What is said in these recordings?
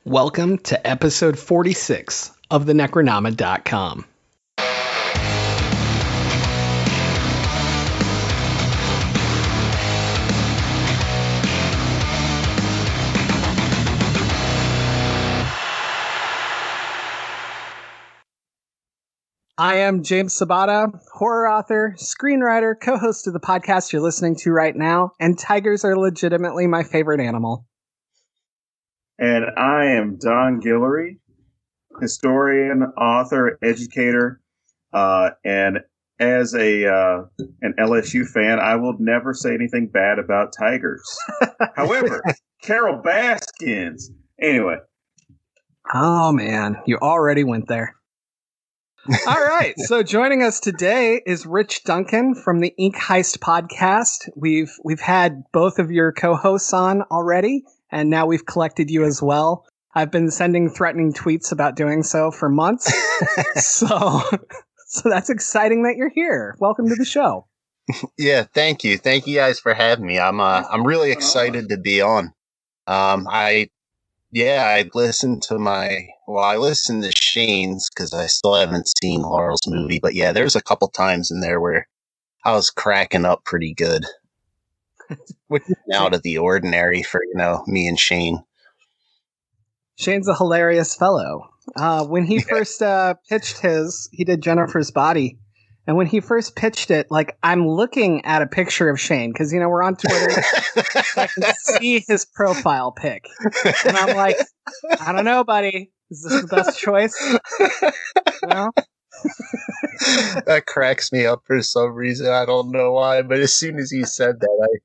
Welcome to episode 46 of the Necronama.com. I am James Sabata, horror author, screenwriter, co-host of the podcast you're listening to right now, and tigers are legitimately my favorite animal. And I am Don Guillory, historian, author, educator, and as an LSU fan, I will never say anything bad about Tigers. However, Carol Baskins. Anyway. Oh, man. You already went there. All right. So joining us today is Rich Duncan from the Ink Heist podcast. We've had both of your co-hosts on already, and now we've collected you as well. I've been sending threatening tweets about doing so for months. So that's exciting that you're here. Welcome to the show. Yeah, thank you. Thank you guys for having me. I'm really excited to be on. I listened to Shane's because I still haven't seen Laurel's movie, but yeah, there's a couple times in there where I was cracking up pretty good. Which is out of the ordinary for, me and Shane. Shane's a hilarious fellow. When he first pitched he did Jennifer's Body. And when he first pitched it, I'm looking at a picture of Shane because, we're on Twitter. So I can see his profile pic. And I'm like, I don't know, buddy. Is this the best choice? That cracks me up for some reason. I don't know why. But as soon as he said that,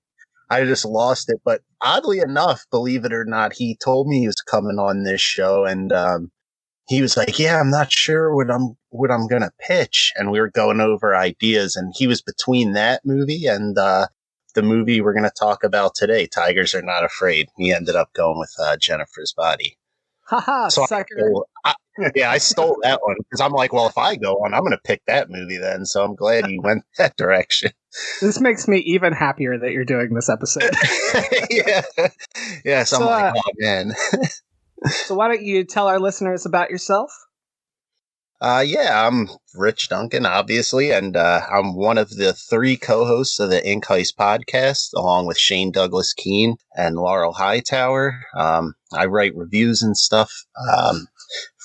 I just lost it. But oddly enough, believe it or not, he told me he was coming on this show. And he was like, yeah, I'm not sure what I'm going to pitch. And we were going over ideas. And he was between that movie and the movie we're going to talk about today, Tigers Are Not Afraid. He ended up going with Jennifer's Body. Haha, so sucker. I stole that one because I'm like, well, if I go on, I'm going to pick that movie then. So I'm glad you went that direction. This makes me even happier that you're doing this episode. Yeah. So I'm like, oh, man. So why don't you tell our listeners about yourself? I'm Rich Duncan, obviously, and I'm one of the 3 co-hosts of the Ink Heist podcast, along with Shane Douglas Keene and Laurel Hightower. I write reviews and stuff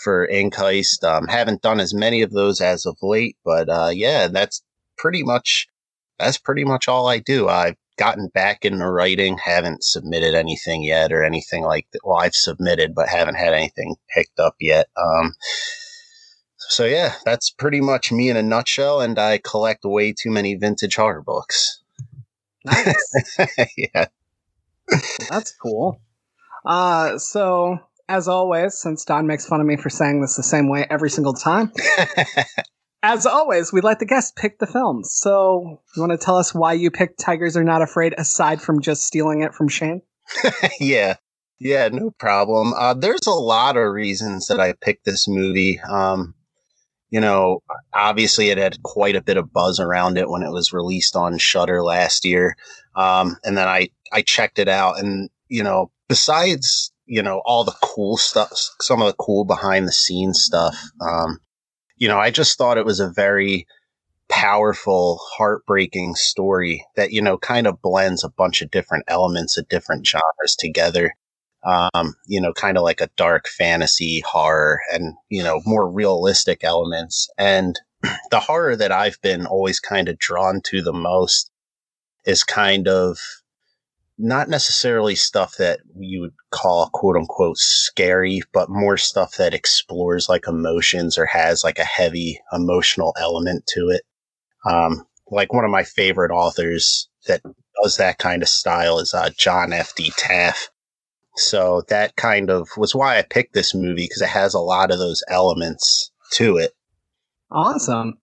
for Ink Heist. Haven't done as many of those as of late, but that's pretty much all I do. I've gotten back into writing, haven't submitted anything yet or anything like that. Well, I've submitted, but haven't had anything picked up yet. So yeah, that's pretty much me in a nutshell, and I collect way too many vintage horror books. Nice. Yeah. That's cool. So, as always, since Don makes fun of me for saying this the same way every single time, as always, we let the guests pick the films. So, you want to tell us why you picked Tigers Are Not Afraid, aside from just stealing it from Shane? Yeah, no problem. There's a lot of reasons that I picked this movie. Obviously it had quite a bit of buzz around it when it was released on Shudder last year. And then I checked it out and, besides, all the cool stuff, some of the cool behind the scenes stuff, I just thought it was a very powerful, heartbreaking story that, kind of blends a bunch of different elements of different genres together. Kind of like a dark fantasy horror and, more realistic elements. And the horror that I've been always kind of drawn to the most is kind of not necessarily stuff that you would call quote unquote scary, but more stuff that explores like emotions or has like a heavy emotional element to it. Like one of my favorite authors that does that kind of style is John F.D. Taft. So that kind of was why I picked this movie, because it has a lot of those elements to it. Awesome.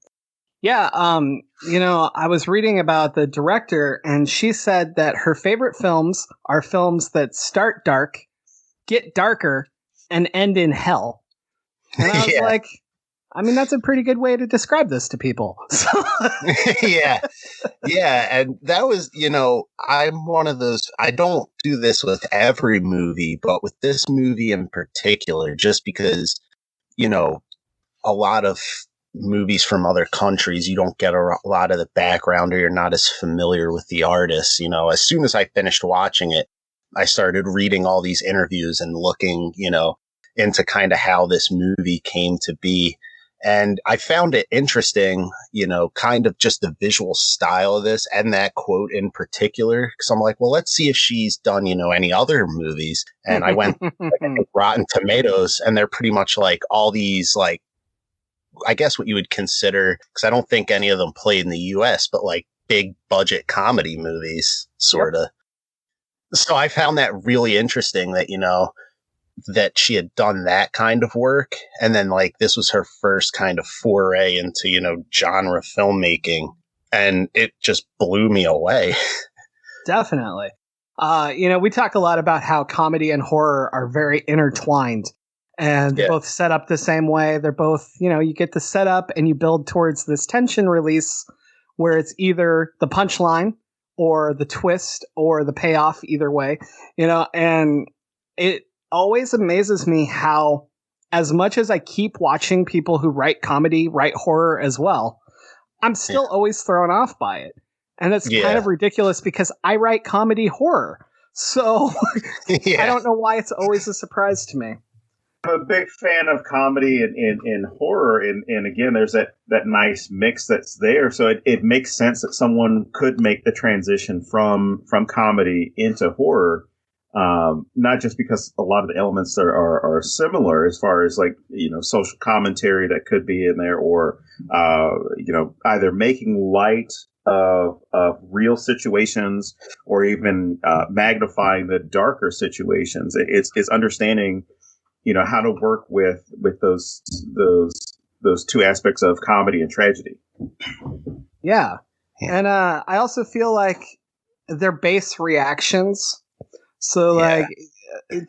Yeah, I was reading about the director, and she said that her favorite films are films that start dark, get darker, and end in hell. And I was like, I mean, that's a pretty good way to describe this to people. Yeah. Yeah. And that was, I'm one of those, I don't do this with every movie, but with this movie in particular, just because, a lot of movies from other countries, you don't get a lot of the background or you're not as familiar with the artists. As soon as I finished watching it, I started reading all these interviews and looking, into kind of how this movie came to be. And I found it interesting, kind of just the visual style of this and that quote in particular. Because I'm like, well, let's see if she's done, any other movies. And I went Rotten Tomatoes, and they're pretty much like all these, like, I guess what you would consider, because I don't think any of them played in the US, but like big budget comedy movies, sort of. Yep. So I found that really interesting that, that she had done that kind of work. And then like, this was her first kind of foray into, genre filmmaking. And it just blew me away. Definitely. We talk a lot about how comedy and horror are very intertwined. And they both set up the same way. They're both, you get the setup and you build towards this tension release where it's either the punchline or the twist or the payoff, either way, and it always amazes me how, as much as I keep watching people who write comedy, write horror as well, I'm still always thrown off by it. And that's kind of ridiculous because I write comedy horror. So I don't know why it's always a surprise to me. I'm a big fan of comedy and horror, and again, there's that nice mix that's there. So it makes sense that someone could make the transition from comedy into horror, not just because a lot of the elements are similar as far as like social commentary that could be in there, or either making light of real situations, or even magnifying the darker situations. It's understanding how to work with those two aspects of comedy and tragedy. Yeah. And I also feel like they're base reactions. So like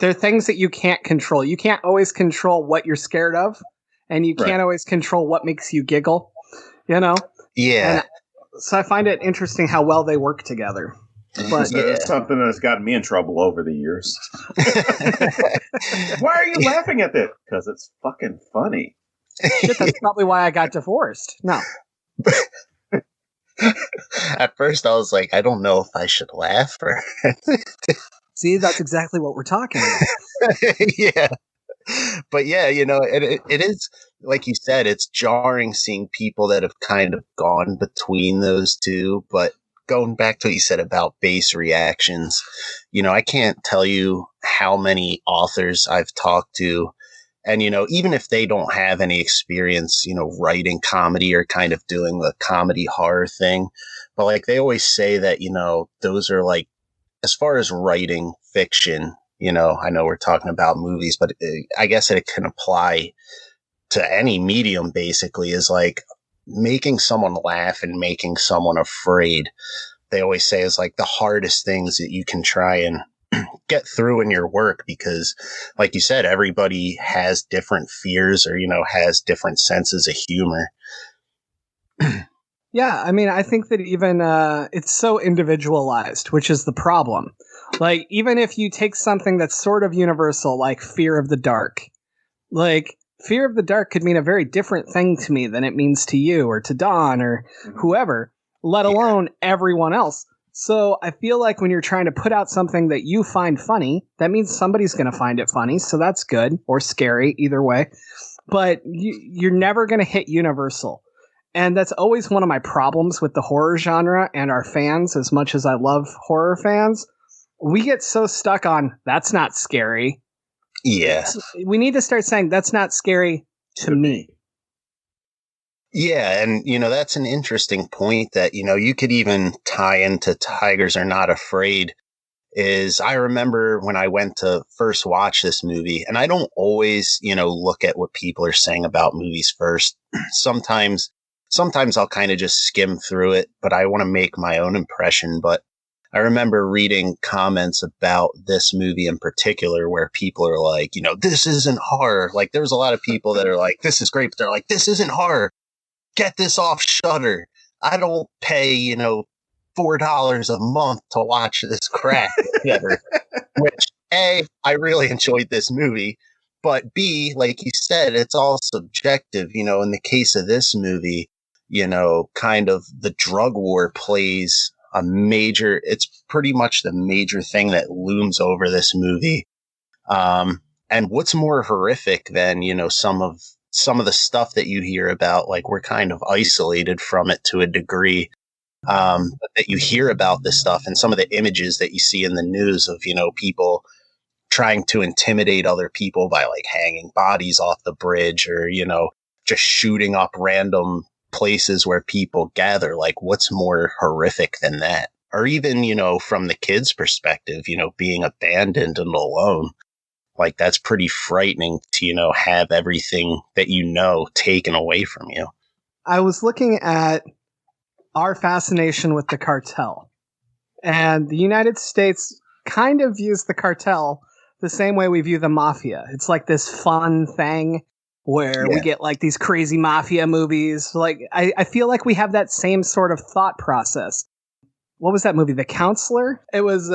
they're things that you can't control. You can't always control what you're scared of, and you can't always control what makes you giggle, Yeah. And so I find it interesting how well they work together. But it's something that's gotten me in trouble over the years. Why are you laughing at this? Because it's fucking funny. Shit, that's probably why I got divorced. No. At first, I was like, I don't know if I should laugh or. See, that's exactly what we're talking about. Yeah. But yeah, it is, like you said, it's jarring seeing people that have kind of gone between those two. But going back to what you said about base reactions, I can't tell you how many authors I've talked to. And, even if they don't have any experience, writing comedy or kind of doing the comedy horror thing, but like they always say that, those are like, as far as writing fiction, I know we're talking about movies, but I guess it can apply to any medium basically, is like making someone laugh and making someone afraid. They always say is like the hardest things that you can try and get through in your work, because like you said, everybody has different fears or, has different senses of humor. Yeah, I mean, I think that even it's so individualized, which is the problem. Like, even if you take something that's sort of universal, like fear of the dark, like fear of the dark could mean a very different thing to me than it means to you or to Don or whoever, let alone everyone else. So I feel like when you're trying to put out something that you find funny, that means somebody's going to find it funny. So that's good, or scary, either way. But you're never going to hit universal. And that's always one of my problems with the horror genre and our fans. As much as I love horror fans, we get so stuck on, that's not scary. Yeah. We need to start saying, that's not scary to me. Yeah, and, that's an interesting point that, you could even tie into Tigers Are Not Afraid. Is I remember when I went to first watch this movie, and I don't always, look at what people are saying about movies first. Sometimes I'll kind of just skim through it, but I want to make my own impression. But I remember reading comments about this movie in particular where people are like, this isn't horror. Like, there's a lot of people that are like, this is great, but they're like, this isn't horror. Get this off Shudder. I don't pay, $4 a month to watch this crap. Which, A, I really enjoyed this movie. But B, like you said, it's all subjective. In the case of this movie, kind of the drug war plays it's pretty much the major thing that looms over this movie. And what's more horrific than, some of the stuff that you hear about, like we're kind of isolated from it to a degree, but that you hear about this stuff and some of the images that you see in the news of, people trying to intimidate other people by like hanging bodies off the bridge or, just shooting up random places where people gather. Like, what's more horrific than that? Or even, from the kids' perspective, being abandoned and alone. Like, that's pretty frightening to, have everything that taken away from you. I was looking at our fascination with the cartel. And the United States kind of views the cartel the same way we view the mafia. It's like this fun thing where we get like these crazy mafia movies. Like, I feel like we have that same sort of thought process. What was that movie? The Counselor? It was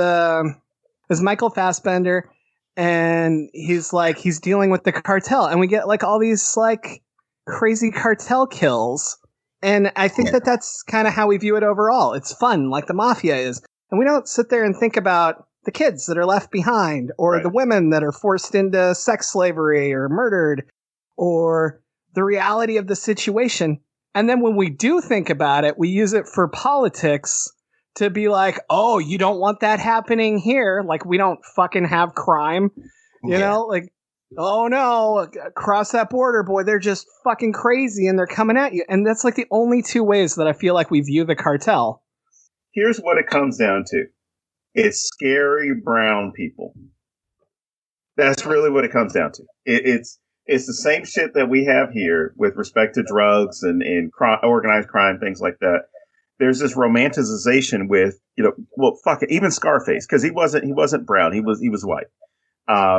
Michael Fassbender, and he's dealing with the cartel, and we get like all these like crazy cartel kills. And I think that's kind of how we view it overall. It's fun, like the mafia is. And we don't sit there and think about the kids that are left behind, or the women that are forced into sex slavery or murdered, or the reality of the situation. And then when we do think about it, we use it for politics to be like, oh, you don't want that happening here. Like, we don't fucking have crime, you know, like, oh no, cross that border, boy, they're just fucking crazy and they're coming at you. And that's like the only two ways that I feel like we view the cartel. Here's what it comes down to. It's scary brown people. That's really what it comes down to. It's the same shit that we have here with respect to drugs and organized crime, things like that. There's this romanticization with, well, fuck it, even Scarface, because he wasn't brown, he was white.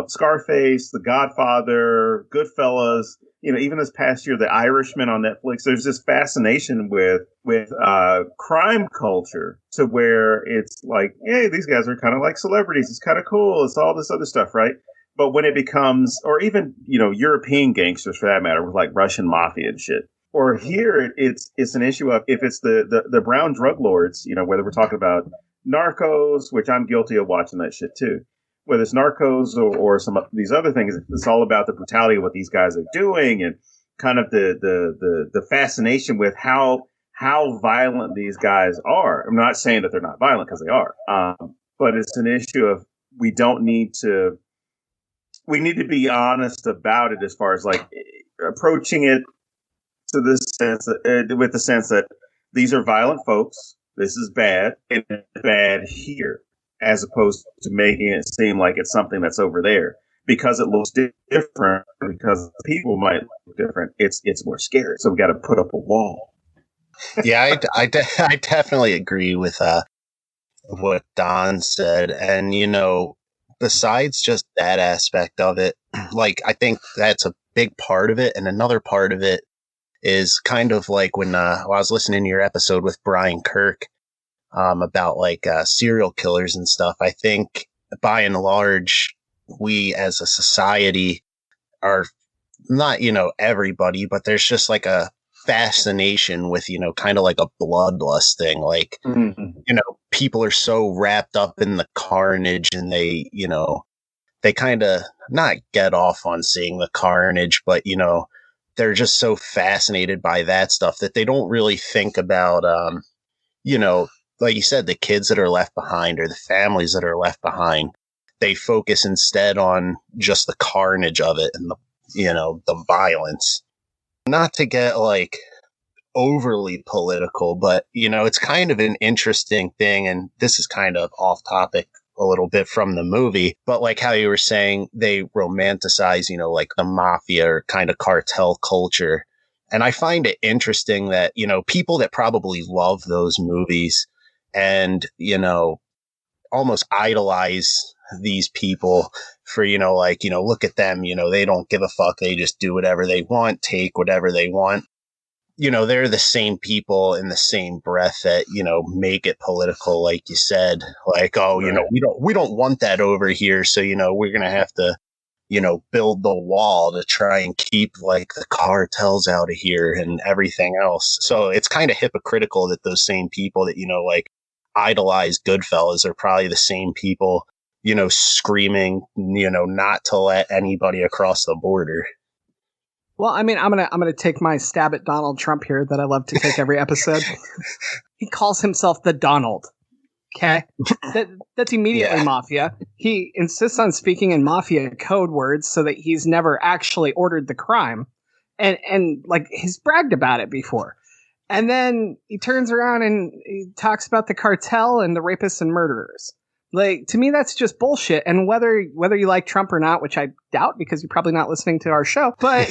Scarface, The Godfather, Goodfellas, even this past year, The Irishman on Netflix. There's this fascination with crime culture to where it's like, hey, these guys are kind of like celebrities. It's kind of cool. It's all this other stuff, right? But when it becomes, or even, European gangsters for that matter, with like Russian mafia and shit. Or here, it's an issue of if it's the brown drug lords, whether we're talking about Narcos, which I'm guilty of watching that shit too. Whether it's Narcos or some of these other things, it's all about the brutality of what these guys are doing and kind of the fascination with how violent these guys are. I'm not saying that they're not violent, because they are, but it's an issue of we need to be honest about it as far as like approaching it to this sense with the sense that these are violent folks. This is bad, and it's bad here, as opposed to making it seem like it's something that's over there because it looks different, because people might look different. It's more scary. So we got to put up a wall. Yeah, I definitely agree with what Don said. And, besides just that aspect of it, like, I think that's a big part of it. And another part of it is kind of like when I was listening to your episode with Brian Kirk, about like serial killers and stuff. I think by and large, we as a society are not, everybody, but there's just like a fascination with, kind of like a bloodlust thing. Like, people are so wrapped up in the carnage, and they kind of not get off on seeing the carnage, but, they're just so fascinated by that stuff that they don't really think about, like you said, the kids that are left behind or the families that are left behind. They focus instead on just the carnage of it and the violence. Not to get like overly political, but it's kind of an interesting thing. And this is kind of off topic a little bit from the movie, but like how you were saying, they romanticize, like the mafia or kind of cartel culture. And I find it interesting that, people that probably love those movies and, almost idolize these people for, like, look at them, they don't give a fuck. They just do whatever they want, take whatever they want. They're the same people in the same breath that, make it political, like you said, like, oh, Right. we don't want that over here. So, we're going to have to, build the wall to try and keep like the cartels out of here and everything else. So it's kind of hypocritical that those same people that, like idolize Goodfellas are probably the same people, screaming, not to let anybody across the border. Well, I mean, I'm gonna take my stab at Donald Trump here that I love to take every episode. He calls himself the Donald. Okay, that's immediately mafia. He insists on speaking in mafia code words so that he's never actually ordered the crime, and like he's bragged about it before. And then he turns around and he talks about the cartel and the rapists and murderers. Like, to me, that's just bullshit. And whether you like Trump or not, which I doubt because you're probably not listening to our show, but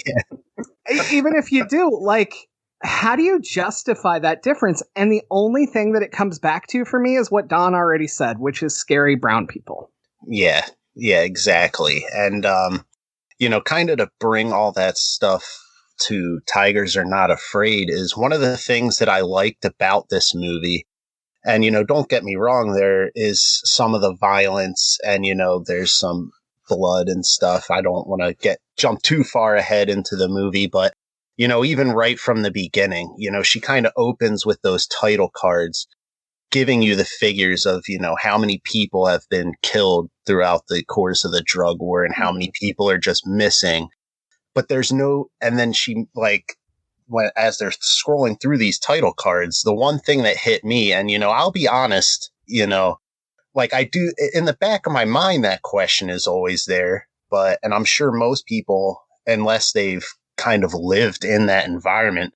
even if you do, like, how do you justify that difference? And the only thing that it comes back to for me is what Don already said, which is scary brown people. Yeah, exactly. And, kind of to bring all that stuff to Tigers Are Not Afraid is one of the things that I liked about this movie. And, don't get me wrong, there is some of the violence and, there's some blood and stuff. I don't want to jump too far ahead into the movie, but, even right from the beginning, she kind of opens with those title cards, giving you the figures of, how many people have been killed throughout the course of the drug war and how many people are just missing. But there's no, and then she as they're scrolling through these title cards, the one thing that hit me, and, I'll be honest, like I do in the back of my mind, that question is always there, and I'm sure most people, unless they've kind of lived in that environment,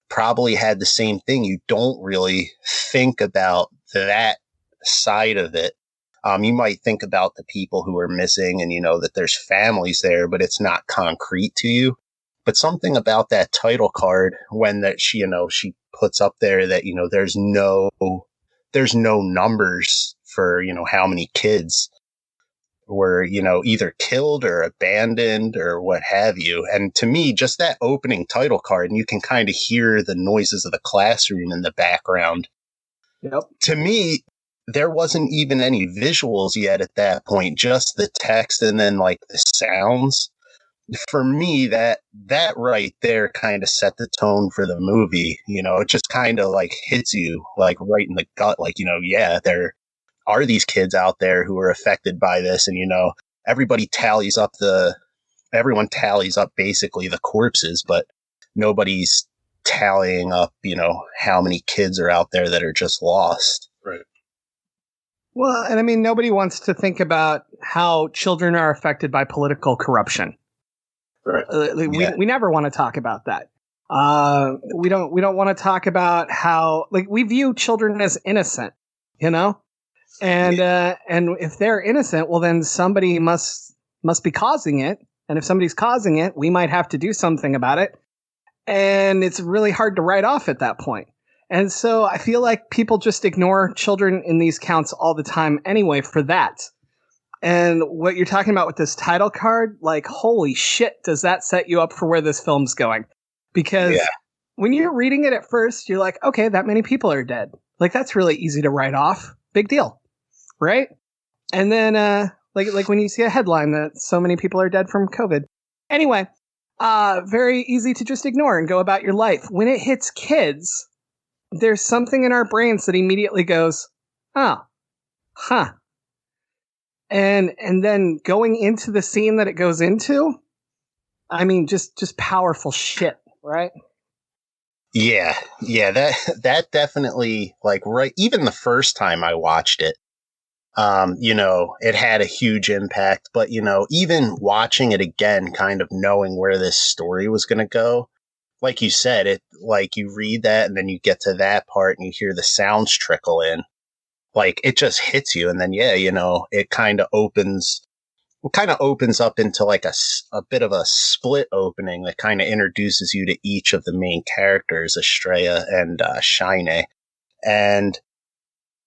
probably had the same thing. You don't really think about that side of it. You might think about the people who are missing and, that there's families there, but it's not concrete to you. But something about that title card when that she puts up there that, there's no numbers for, how many kids were, either killed or abandoned or what have you. And to me, just that opening title card, and you can kind of hear the noises of the classroom in the background. Yep. To me, there wasn't even any visuals yet at that point, just the text and then like the sounds. For me, that right there kind of set the tone for the movie. It just kind of like hits you like right in the gut. Like, there are these kids out there who are affected by this. And, everyone tallies up basically the corpses, but nobody's tallying up, how many kids are out there that are just lost. Right. Well, and I mean, nobody wants to think about how children are affected by political corruption. Right. We never want to talk about that. We don't want to talk about how we view children as innocent, and if they're innocent, well then somebody must be causing it, and if somebody's causing it, we might have to do something about it, and it's really hard to write off at that point. And so I feel like people just ignore children in these counts all the time anyway for that. And what you're talking about with this title card, like, holy shit, does that set you up for where this film's going? Because when you're reading it at first, you're like, okay, that many people are dead. Like, that's really easy to write off. Big deal. Right? And then, like when you see a headline that so many people are dead from COVID. Anyway, very easy to just ignore and go about your life. When it hits kids, there's something in our brains that immediately goes, oh, huh. And then going into the scene that it goes into, I mean, just powerful shit, right? Yeah, that definitely, like, right, even the first time I watched it, it had a huge impact, but, even watching it again, kind of knowing where this story was going to go, like you said, it, like, you read that and then you get to that part and you hear the sounds trickle in. Like, it just hits you, and then it kind of opens up into like a bit of a split opening that kind of introduces you to each of the main characters, Estrella and Shine. And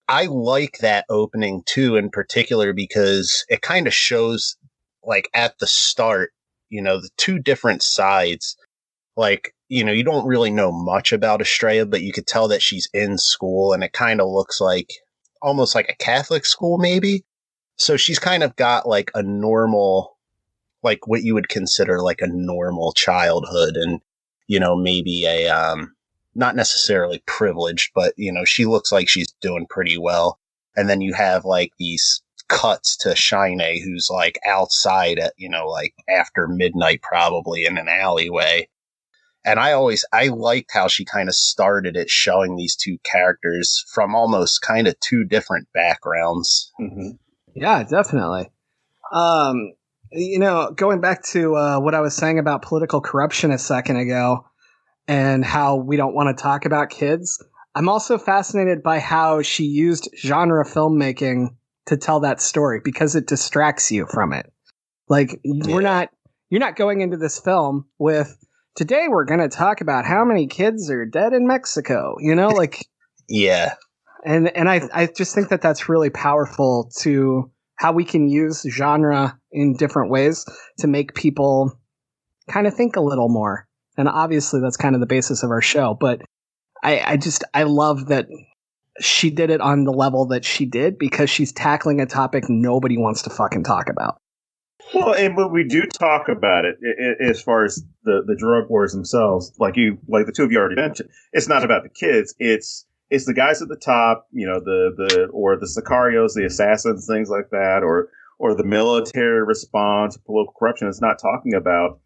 I like that opening too, in particular, because it kind of shows, like, at the start, the two different sides. Like, you don't really know much about Estrella, but you could tell that she's in school, and it kind of looks like almost like a Catholic school, maybe. So she's kind of got like a normal, like what you would consider like a normal childhood, and, maybe a, not necessarily privileged, but, she looks like she's doing pretty well. And then you have like these cuts to Shine, who's like outside at, like after midnight, probably in an alleyway. And I liked how she kind of started it, showing these two characters from almost kind of two different backgrounds. Mm-hmm. Yeah, definitely. Going back to what I was saying about political corruption a second ago and how we don't want to talk about kids, I'm also fascinated by how she used genre filmmaking to tell that story, because it distracts you from it. Like, you're not going into this film with, today we're going to talk about how many kids are dead in Mexico, like. Yeah. And I just think that that's really powerful to how we can use genre in different ways to make people kind of think a little more. And obviously that's kind of the basis of our show. But I love that she did it on the level that she did, because she's tackling a topic nobody wants to fucking talk about. Well, and when we do talk about it, as far as the drug wars themselves, like the two of you already mentioned, it's not about the kids. It's the guys at the top, or the sicarios, the assassins, things like that, or the military response, political corruption. It's not talking about,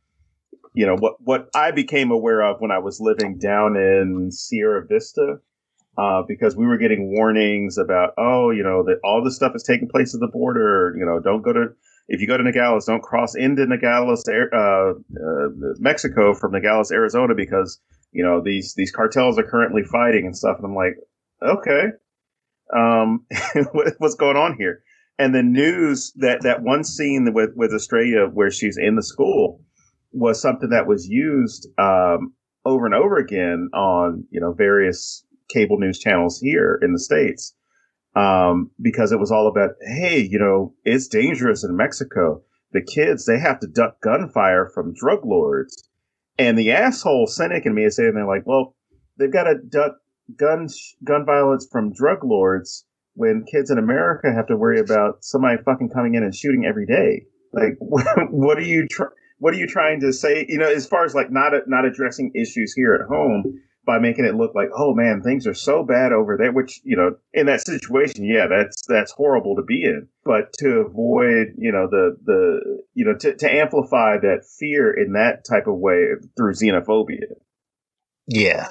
what I became aware of when I was living down in Sierra Vista, because we were getting warnings about, that all this stuff is taking place at the border. If you go to Nogales, don't cross into Nogales, Mexico from Nogales, Arizona, because these cartels are currently fighting and stuff. And I'm like, okay, what's going on here? And the news that one scene with Estrella where she's in the school was something that was used over and over again on various cable news channels here in the States. Because it was all about, hey, it's dangerous in Mexico. The kids, they have to duck gunfire from drug lords. And the asshole cynic in me is saying, they're like, well, they've got to duck gun violence from drug lords when kids in America have to worry about somebody fucking coming in and shooting every day. Like, what are you trying to say? As far as like not addressing issues here at home, by making it look like, oh man, things are so bad over there, which, in that situation, yeah, that's horrible to be in. But to avoid, to amplify that fear in that type of way through xenophobia. Yeah.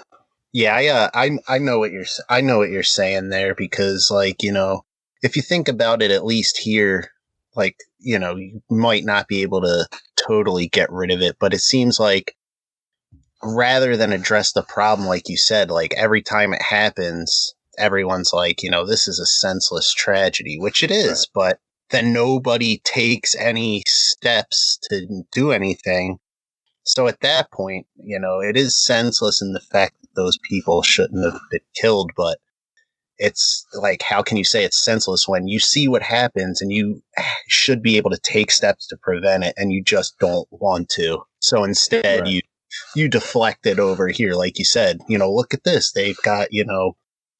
Yeah. I know what you're saying there, because like, if you think about it, at least here, like, you might not be able to totally get rid of it, but it seems like, rather than address the problem, like you said, like every time it happens, everyone's like, this is a senseless tragedy, which it is, right. But then nobody takes any steps to do anything. So at that point, it is senseless in the fact that those people shouldn't have been killed, but it's like, how can you say it's senseless when you see what happens and you should be able to take steps to prevent it, and you just don't want to. So instead, right. You deflect it over here, like you said, look at this. They've got,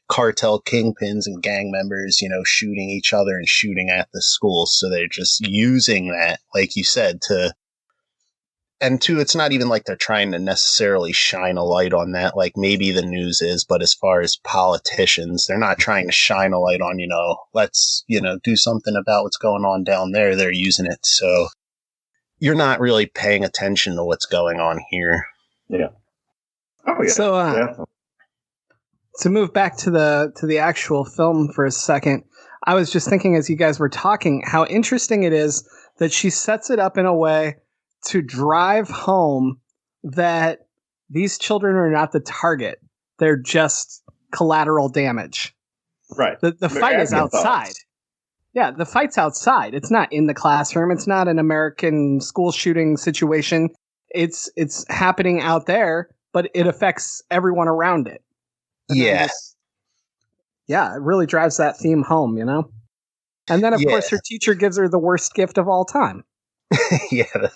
cartel kingpins and gang members, shooting each other and shooting at the schools. So they're just using that, like you said, and two, it's not even like they're trying to necessarily shine a light on that. Like maybe the news is, but as far as politicians, they're not trying to shine a light on, let's, do something about what's going on down there. They're using it. So you're not really paying attention to what's going on here. Yeah. Oh yeah. So to move back to the actual film for a second, I was just thinking as you guys were talking how interesting it is that she sets it up in a way to drive home that these children are not the target. They're just collateral damage. Right. The fight is outside. Yeah, the fight's outside. It's not in the classroom. It's not an American school shooting situation. It's happening out there, but it affects everyone around it. Yes. Yeah, it really drives that theme home, you know? And then, of course, her teacher gives her the worst gift of all time. The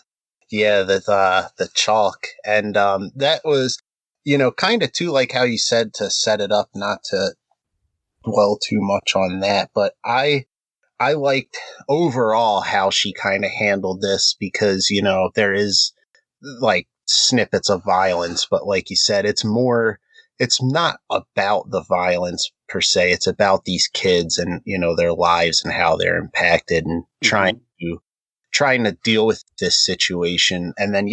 chalk. And that was, kind of too, like how you said, to set it up, not to dwell too much on that. But I liked overall how she kind of handled this because, there is like snippets of violence, but like you said, it's not about the violence per se. It's about these kids and, their lives and how they're impacted and trying to deal with this situation. And then,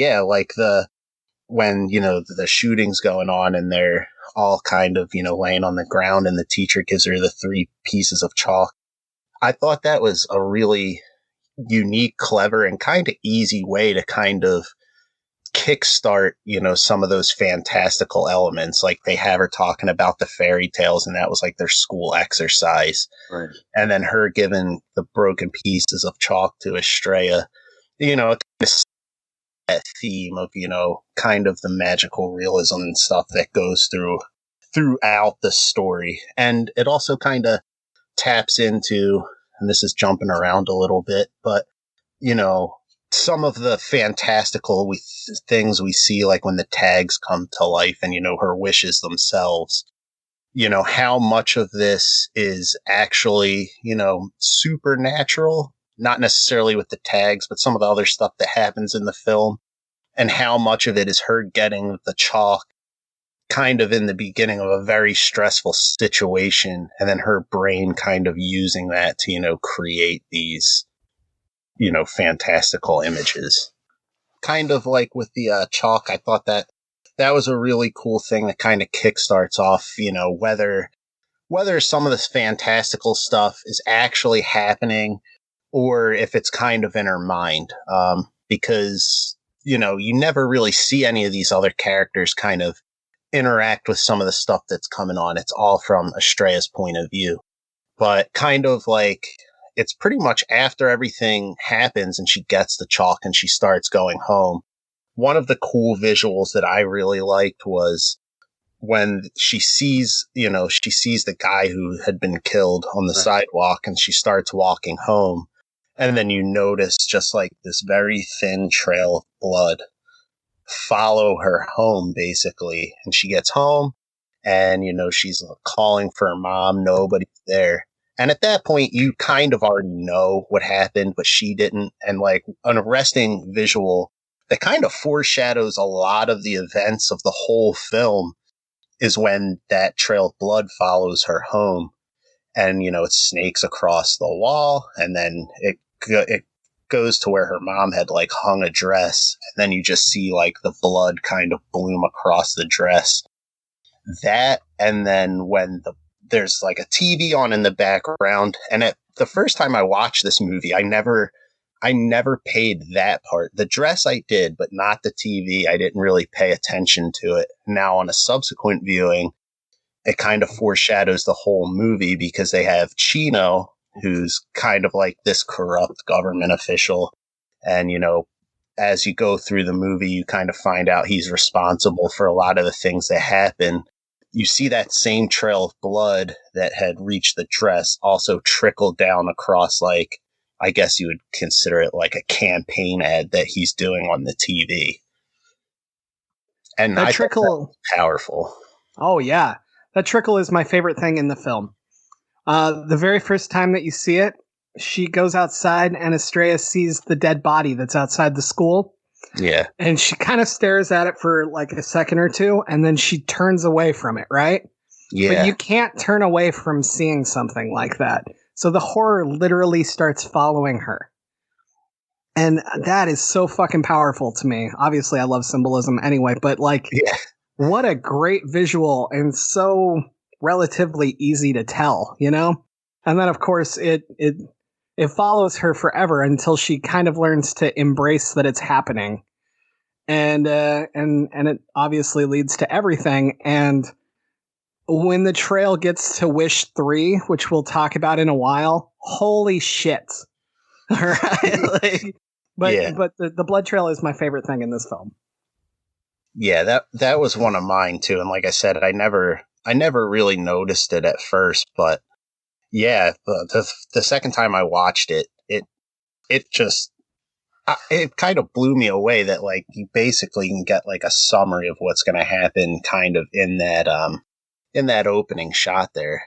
when, the shooting's going on and they're all kind of, laying on the ground and the teacher gives her the 3 pieces of chalk. I thought that was a really unique, clever, and kind of easy way to kind of kickstart, some of those fantastical elements. Like they have her talking about the fairy tales and that was like their school exercise. Right. And then her giving the broken pieces of chalk to Estrella, that theme of, kind of the magical realism and stuff that goes throughout the story. And it also kind of taps into, and this is jumping around a little bit, but, some of the fantastical things we see, like when the tags come to life and, her wishes themselves, how much of this is actually, supernatural, not necessarily with the tags, but some of the other stuff that happens in the film, and how much of it is her getting the chalk kind of in the beginning of a very stressful situation, and then her brain kind of using that to, create these, fantastical images. Kind of like with the chalk, I thought that was a really cool thing that kind of kickstarts off, whether some of this fantastical stuff is actually happening or if it's kind of in her mind. Because, you never really see any of these other characters kind of interact with some of the stuff that's coming on. It's all from Estrella's point of view. But kind of like, it's pretty much after everything happens and she gets the chalk and she starts going home. One of the cool visuals that I really liked was when she sees the guy who had been killed on the sidewalk and she starts walking home. And then you notice just like this very thin trail of blood follow her home, basically. And she gets home and, she's calling for her mom. Nobody's there. And at that point, you kind of already know what happened, but she didn't. And like an arresting visual that kind of foreshadows a lot of the events of the whole film is when that trail of blood follows her home. And, it snakes across the wall. And then it goes to where her mom had like hung a dress. And then you just see like the blood kind of bloom across the dress. That, and then when there's like a TV on in the background. And the first time I watched this movie, I never paid that part. The dress I did, but not the TV. I didn't really pay attention to it. Now on a subsequent viewing, it kind of foreshadows the whole movie because they have Chino, who's kind of like this corrupt government official. And, as you go through the movie, you kind of find out he's responsible for a lot of the things that happen. You see that same trail of blood that had reached the dress also trickle down across, like, I guess you would consider it like a campaign ad that he's doing on the TV. And that trickle, powerful. Oh yeah. That trickle is my favorite thing in the film. The very first time that you see it, she goes outside and Estrella sees the dead body that's outside the school. Yeah. And she kind of stares at it for like a second or two, and then she turns away from it, right? Yeah. But you can't turn away from seeing something like that. So the horror literally starts following her. And that is so fucking powerful to me. Obviously, I love symbolism anyway, but like, what a great visual and so relatively easy to tell, And then, of course, it follows her forever until she kind of learns to embrace that it's happening. And it obviously leads to everything. And when the trail gets to Wish 3, which we'll talk about in a while, holy shit. All right. But the blood trail is my favorite thing in this film. Yeah, that was one of mine too. And like I said, I never I never really noticed it at first, but yeah, the second time I watched it, it just it kind of blew me away that like you basically can get like a summary of what's going to happen kind of in that opening shot there.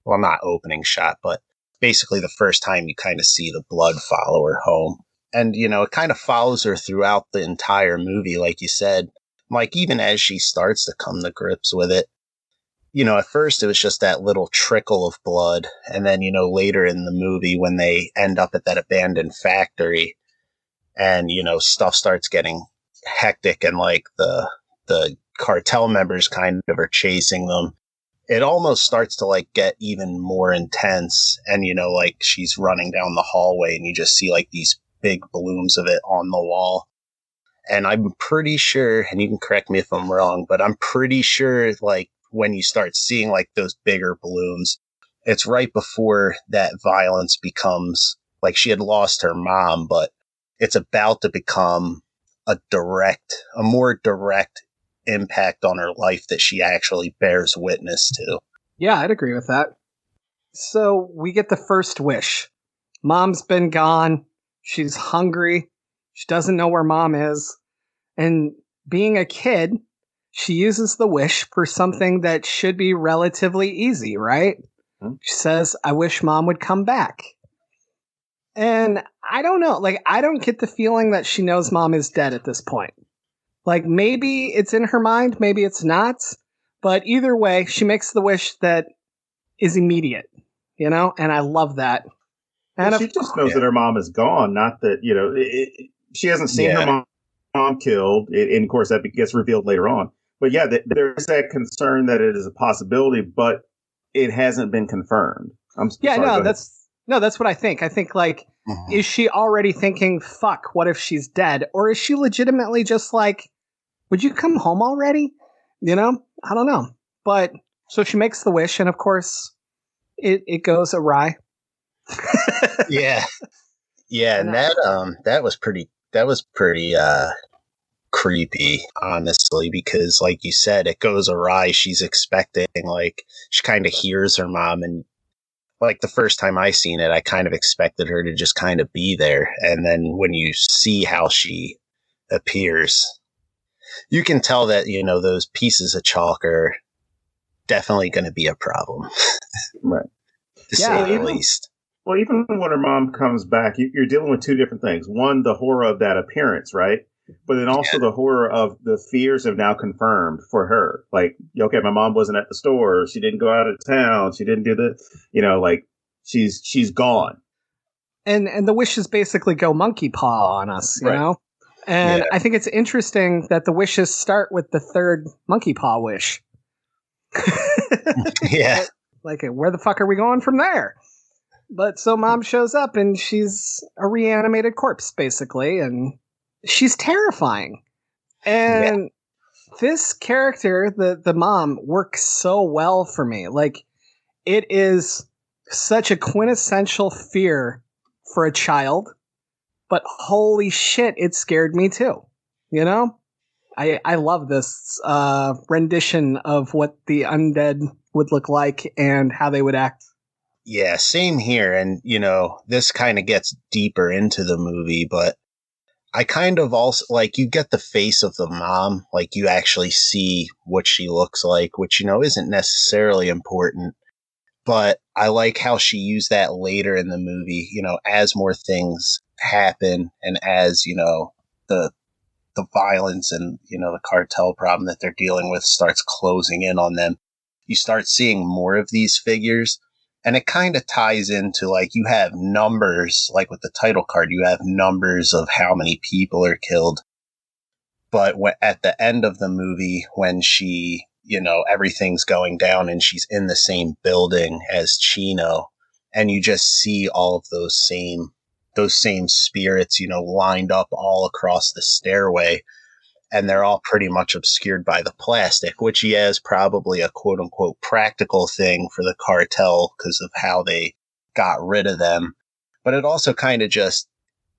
Well, not opening shot, but basically the first time you kind of see the blood follow her home. And, it kind of follows her throughout the entire movie, like you said. Like, even as she starts to come to grips with it, at first it was just that little trickle of blood. And then, later in the movie when they end up at that abandoned factory and, stuff starts getting hectic and like the cartel members kind of are chasing them, it almost starts to like get even more intense. And, like she's running down the hallway and you just see like these big blooms of it on the wall. And I'm pretty sure, and you can correct me if I'm wrong, but I'm pretty sure like when you start seeing like those bigger blooms, it's right before that violence becomes like she had lost her mom, but it's about to become a more direct impact on her life that she actually bears witness to. Yeah, I'd agree with that. So we get the first wish. Mom's been gone. She's hungry. She doesn't know where mom is. And being a kid, she uses the wish for something that should be relatively easy, right? Mm-hmm. She says, I wish mom would come back. And I don't know, like, I don't get the feeling that she knows mom is dead at this point. Like, maybe it's in her mind, maybe it's not. But either way, she makes the wish that is immediate, and I love that. And she just knows that her mom is gone, not that, she hasn't seen her mom killed. And of course, that gets revealed later on. But yeah, there's that concern that it is a possibility, but it hasn't been confirmed. That's what I think. I think, like, is she already thinking, fuck, what if she's dead? Or is she legitimately just like, would you come home already? I don't know. But so she makes the wish, and of course, it goes awry. Yeah. And that was pretty creepy, honestly, because like you said, it goes awry. She's expecting, like, she kind of hears her mom, and like the first time I seen it, I kind of expected her to just kind of be there. And then when you see how she appears, you can tell that, those pieces of chalk are definitely going to be a problem. Right. To say the least. Well, even when her mom comes back, you're dealing with two different things. One, the horror of that appearance, right? But then also the horror of the fears have now confirmed for her. Like, okay, my mom wasn't at the store. She didn't go out of town. She didn't do like she's gone. And the wishes basically go monkey paw on us, you know? And I think it's interesting that the wishes start with the third monkey paw wish. Yeah. Like, where the fuck are we going from there? But so mom shows up and she's a reanimated corpse, basically, and she's terrifying. And this character, the mom, works so well for me. Like, it is such a quintessential fear for a child, but holy shit, it scared me too. I love this rendition of what the undead would look like and how they would act. Yeah, same here. And, this kind of gets deeper into the movie, but I kind of also, like, you get the face of the mom, like, you actually see what she looks like, which, isn't necessarily important. But I like how she used that later in the movie, as more things happen and as, the violence and, the cartel problem that they're dealing with starts closing in on them. You start seeing more of these figures. And it kind of ties into, like, you have numbers, like with the title card, you have numbers of how many people are killed. But at the end of the movie, when she, everything's going down and she's in the same building as Chino, and you just see all of those same spirits, lined up all across the stairway. And they're all pretty much obscured by the plastic, which, is probably a quote-unquote practical thing for the cartel because of how they got rid of them. But it also kind of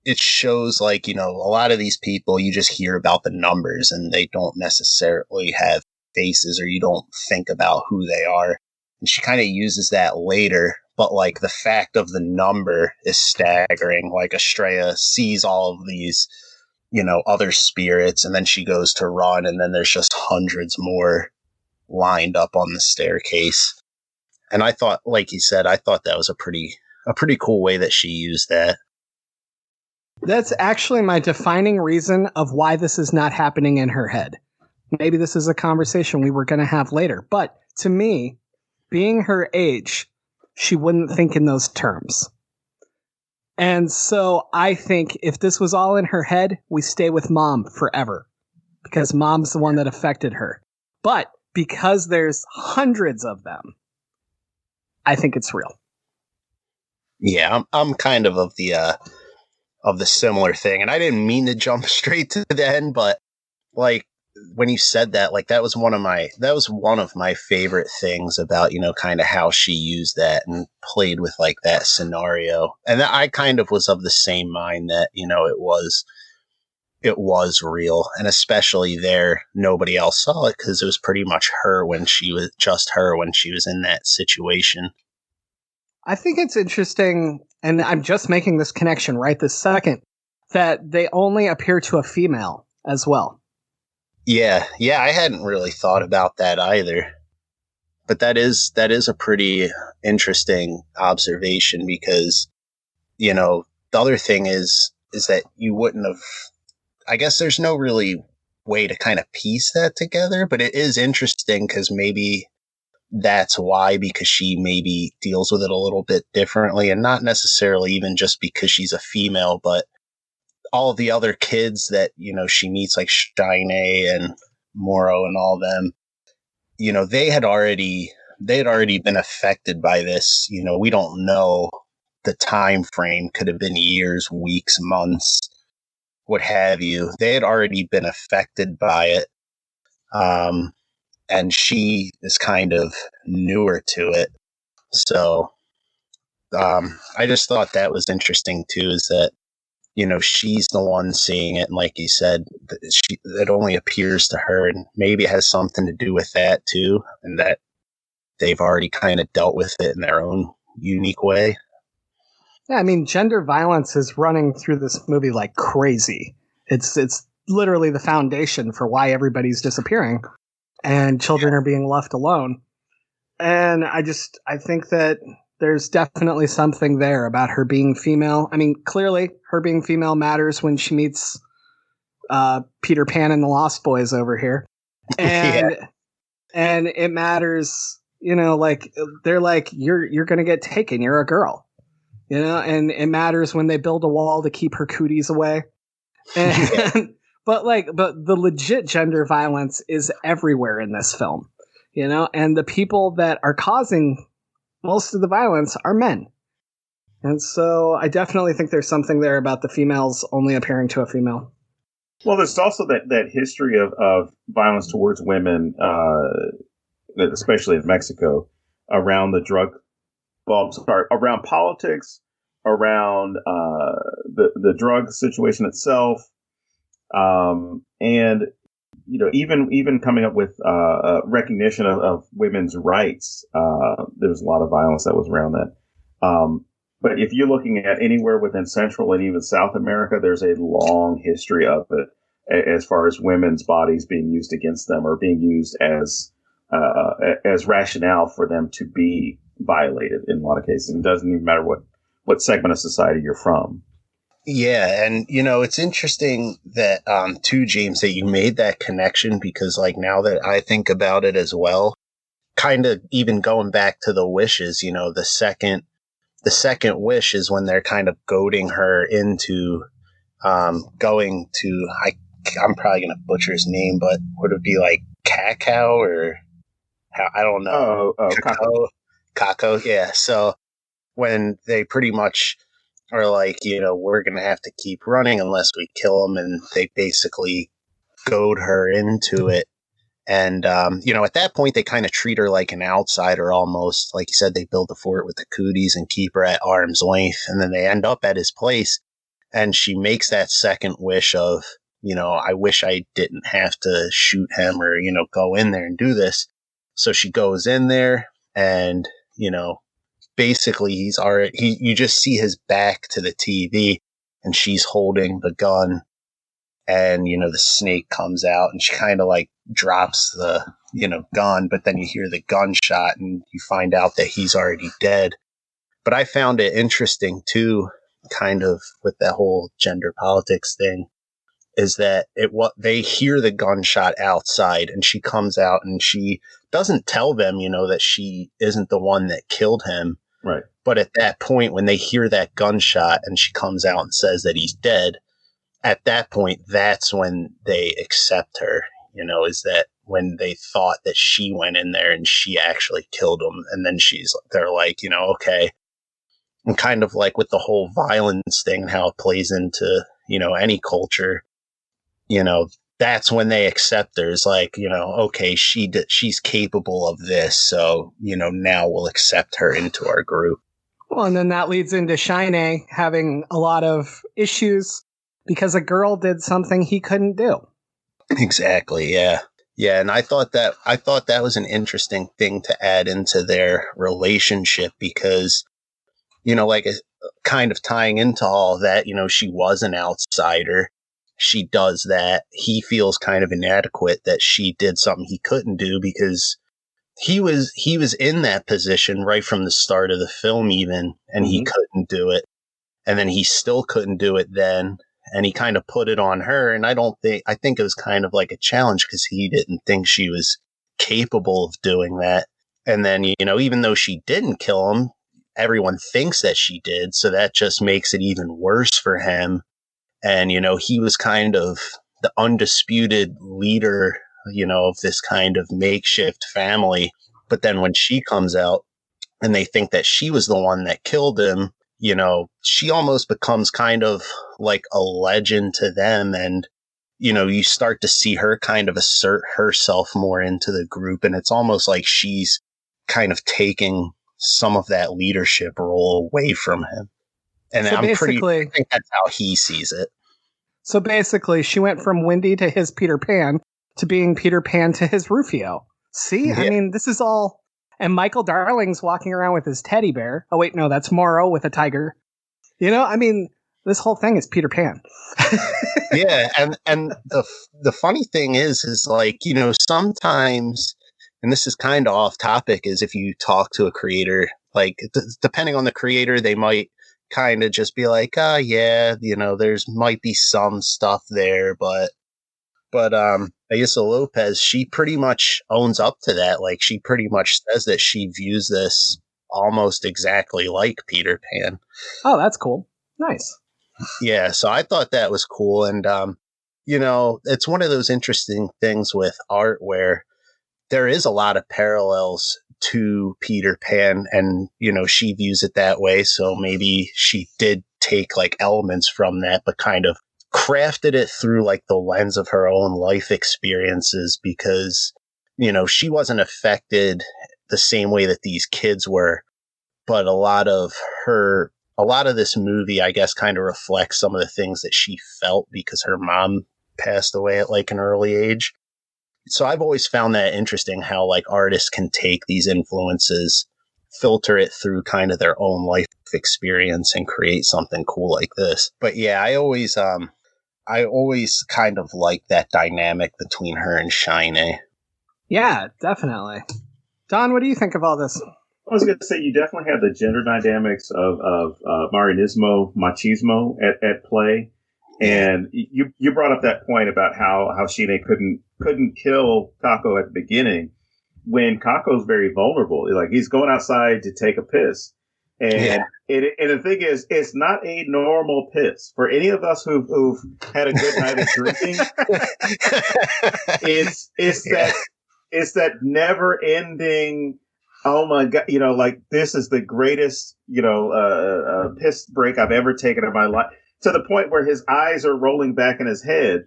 it shows, like, a lot of these people, you just hear about the numbers and they don't necessarily have faces or you don't think about who they are. And she kind of uses that later, but like the fact of the number is staggering. Like Estrella sees all of these, other spirits, and then she goes to run, and then there's just hundreds more lined up on the staircase. And I thought, like you said, I thought that was a pretty cool way that she used that. That's actually my defining reason of why this is not happening in her head. Maybe this is a conversation we were going to have later, but to me, being her age, she wouldn't think in those terms. And so I think if this was all in her head, we stay with Mom forever because Mom's the one that affected her. But because there's hundreds of them, I think it's real. Yeah, I'm kind of the similar thing, and I didn't mean to jump straight to the end, but like when you said that, like that was one of my favorite things about kind of how she used that and played with like that scenario, and I kind of was of the same mind that it was real, and especially there, nobody else saw it because it was pretty much her when she was in that situation. I think it's interesting, and I'm just making this connection right this second, that they only appear to a female as well. Yeah, I hadn't really thought about that either. But that is a pretty interesting observation because, the other thing is that you wouldn't have, I guess there's no really way to kind of piece that together, but it is interesting because maybe that's why, because she maybe deals with it a little bit differently, and not necessarily even just because she's a female, but all of the other kids that, she meets, like Shine and Moro and all them, they had already been affected by this. We don't know the time frame, could have been years, weeks, months, what have you. They had already been affected by it. And she is kind of newer to it. So I just thought that was interesting too, is that, she's the one seeing it. And like you said, it only appears to her, and maybe it has something to do with that too. And that they've already kind of dealt with it in their own unique way. Yeah, I mean, gender violence is running through this movie like crazy. It's literally the foundation for why everybody's disappearing and children are being left alone. And I think that there's definitely something there about her being female. I mean, clearly her being female matters when she meets Peter Pan and the Lost Boys over here. And and it matters, like they're like, you're going to get taken. You're a girl, and it matters when they build a wall to keep her cooties away. And but the legit gender violence is everywhere in this film, and the people that are causing most of the violence are men. And so I definitely think there's something there about the females only appearing to a female. Well, there's also that history of violence towards women, especially in Mexico, around the drug, around politics, around the drug situation itself. And even coming up with recognition of women's rights, there's a lot of violence that was around that. But if you're looking at anywhere within Central and even South America, there's a long history of it as far as women's bodies being used against them or being used as rationale for them to be violated in a lot of cases. It doesn't even matter what segment of society you're from. Yeah, and it's interesting that too, James, that you made that connection, because like now that I think about it as well, kind of even going back to the wishes, the second wish is when they're kind of goading her into going to, I'm probably gonna butcher his name, but would it be like Cacao or I don't know. Kako, yeah. So when they pretty much are like, we're going to have to keep running unless we kill them. And they basically goad her into it. And, at that point, they kind of treat her like an outsider almost. Like you said, they build the fort with the cooties and keep her at arm's length. And then they end up at his place. And she makes that second wish of, I wish I didn't have to shoot him or, go in there and do this. So she goes in there and, basically you just see his back to the TV and she's holding the gun and, the snake comes out and she kind of like drops the, gun, but then you hear the gunshot and you find out that he's already dead. But I found it interesting too, kind of with that whole gender politics thing, is that they hear the gunshot outside and she comes out and she doesn't tell them, that she isn't the one that killed him. Right. But at that point, when they hear that gunshot and she comes out and says that he's dead, at that point, that's when they accept her, is that when they thought that she went in there and she actually killed him. And then they're like, okay. And kind of like with the whole violence thing, how it plays into, any culture, that's when they accept her. It's like, okay, she's capable of this. So, now we'll accept her into our group. Well, and then that leads into Shine having a lot of issues because a girl did something he couldn't do. Exactly. Yeah. Yeah. And I thought that was an interesting thing to add into their relationship because, like kind of tying into all that, she was an outsider. She does that. He feels kind of inadequate that she did something he couldn't do because he was in that position right from the start of the film even, and he couldn't do it. And then he still couldn't do it then. And he kind of put it on her. And I think it was kind of like a challenge because he didn't think she was capable of doing that. And then, even though she didn't kill him, everyone thinks that she did. So that just makes it even worse for him. And, he was kind of the undisputed leader, of this kind of makeshift family. But then when she comes out and they think that she was the one that killed him, she almost becomes kind of like a legend to them. And, you start to see her kind of assert herself more into the group. And it's almost like she's kind of taking some of that leadership role away from him. And so I think that's how he sees it. So basically, she went from Wendy to his Peter Pan to being Peter Pan to his Rufio. See? Yeah. I mean, this is all... And Michael Darling's walking around with his teddy bear. Oh, wait, no, that's Morrow with a tiger. This whole thing is Peter Pan. Yeah, and the funny thing is like, sometimes, and this is kind of off topic, is if you talk to a creator, like, depending on the creator, they might kind of just be like, yeah, there's might be some stuff there, but Aissa Lopez, she pretty much owns up to that. Like, she pretty much says that she views this almost exactly like Peter Pan. Oh, that's cool. Nice. Yeah, so I thought that was cool. And, it's one of those interesting things with art where there is a lot of parallels to Peter Pan and, she views it that way. So maybe she did take like elements from that, but kind of crafted it through like the lens of her own life experiences because, she wasn't affected the same way that these kids were. But a lot of this movie, I guess, kind of reflects some of the things that she felt because her mom passed away at like an early age. So I've always found that interesting how like artists can take these influences, filter it through kind of their own life experience and create something cool like this. But yeah, I always kind of like that dynamic between her and Shine. Yeah, definitely. Don, what do you think of all this? I was going to say you definitely have the gender dynamics of Marinismo, machismo at play. And you brought up that point about how Shine couldn't kill Kako at the beginning when Kako's very vulnerable. Like, he's going outside to take a piss. And the thing is, it's not a normal piss. For any of us who've had a good night of drinking, it's that never ending. Oh my God! Like, this is the greatest piss break I've ever taken in my life. To the point where his eyes are rolling back in his head,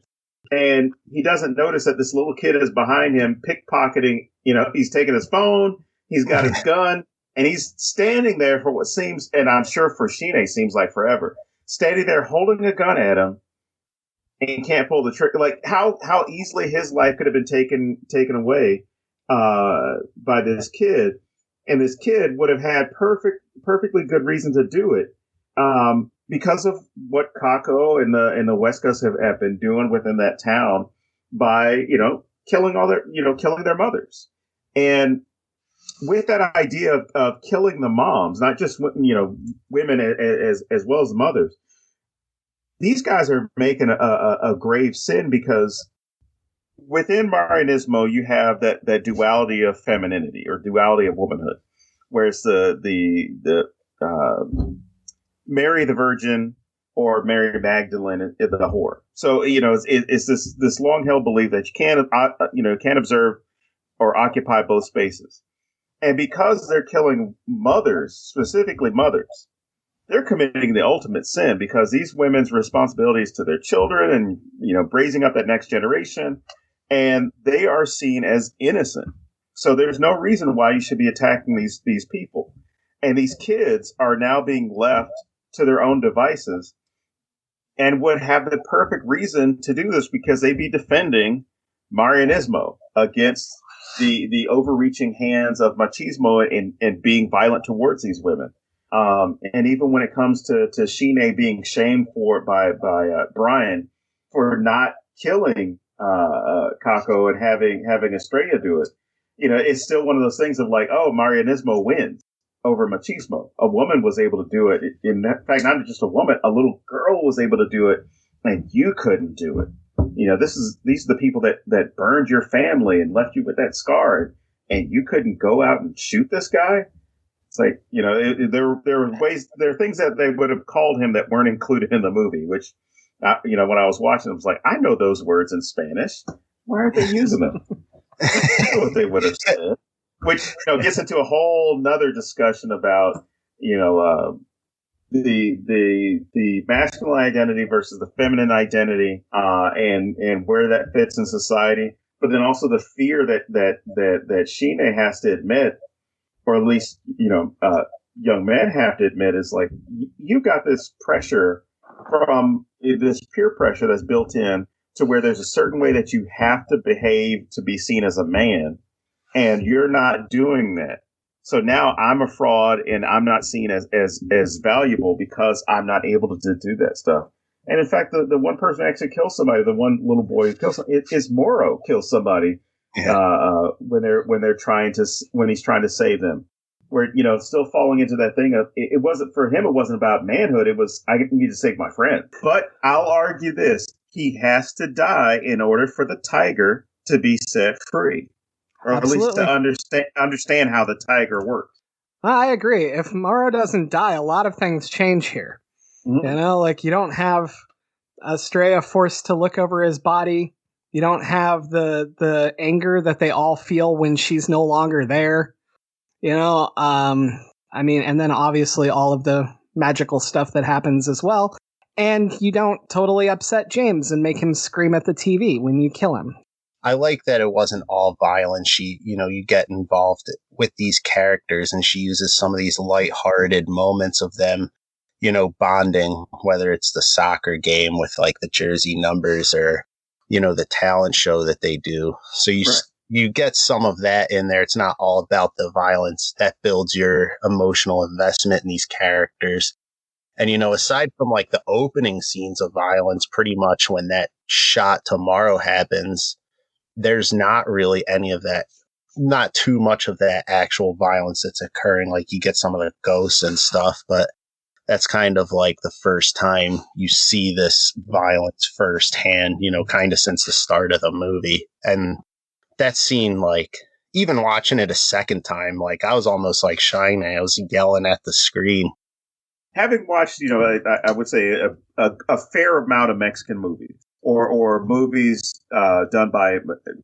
and he doesn't notice that this little kid is behind him pickpocketing. He's taking his phone, he's got his gun, and he's standing there for what seems, and I'm sure for Shine seems like forever, standing there holding a gun at him. and can't pull the trigger. Like how easily his life could have been taken away by this kid, and this kid would have had perfectly good reason to do it because of what Kako and the Wescas have been doing within that town by killing killing their mothers. And with that idea of killing the moms, not just women as well as the mothers, these guys are making a grave sin, because within Marianismo you have that duality of femininity or duality of womanhood, whereas the Mary the Virgin or Mary Magdalene is the whore. So it's this long held belief that you can't observe or occupy both spaces. And because they're killing mothers, specifically mothers, they're committing the ultimate sin, because these women's responsibilities to their children and, raising up that next generation, and they are seen as innocent. So there's no reason why you should be attacking these people. And these kids are now being left to their own devices and would have the perfect reason to do this, because they'd be defending Marianismo against the overreaching hands of machismo and being violent towards these women. And even when it comes to Sheena being shamed by Brian for not killing Kako and having Estrella do it, it's still one of those things of like, oh, Marianismo wins over machismo. A woman was able to do it. In fact, not just a woman, a little girl was able to do it, and you couldn't do it. These are the people that burned your family and left you with that scar, and you couldn't go out and shoot this guy. It's like, there are things that they would have called him that weren't included in the movie, which, when I was watching, I was like, I know those words in Spanish. Why aren't they using them? I know what they would have said. Which gets into a whole nother discussion about the masculine identity versus the feminine identity, and where that fits in society. But then also the fear that Sheena has to admit, or at least young men have to admit, is like, you got this pressure from this peer pressure that's built in to where there's a certain way that you have to behave to be seen as a man, and you're not doing that. So now I'm a fraud, and I'm not seen as valuable because I'm not able to do that stuff. And in fact, the one person who actually kills somebody, the one little boy who kills somebody, is Moro kills somebody. Yeah. When he's trying to save them, where still falling into that thing of it wasn't for him. It wasn't about manhood. It was, I need to save my friend. But I'll argue this: he has to die in order for the tiger to be set free, or Absolutely. at least to understand how the tiger works. I agree. If Moro doesn't die, a lot of things change here. Mm-hmm. Like you don't have Estrella forced to look over his body. You don't have the anger that they all feel when she's no longer there. And then obviously all of the magical stuff that happens as well. And you don't totally upset James and make him scream at the TV when you kill him. I like that it wasn't all violent. She, you get involved with these characters, and she uses some of these lighthearted moments of them, bonding, whether it's the soccer game with like the jersey numbers or, the talent show that they do. So you get some of that in there. It's not all about the violence. That builds your emotional investment in these characters. And, aside from like the opening scenes of violence, pretty much when that shot tomorrow happens, there's not really any of that, not too much of that actual violence that's occurring. Like you get some of the ghosts and stuff, but that's kind of like the first time you see this violence firsthand, kind of since the start of the movie. And that scene, like even watching it a second time, like I was almost like Shine. I was yelling at the screen. Having watched, I would say a fair amount of Mexican movies or movies done by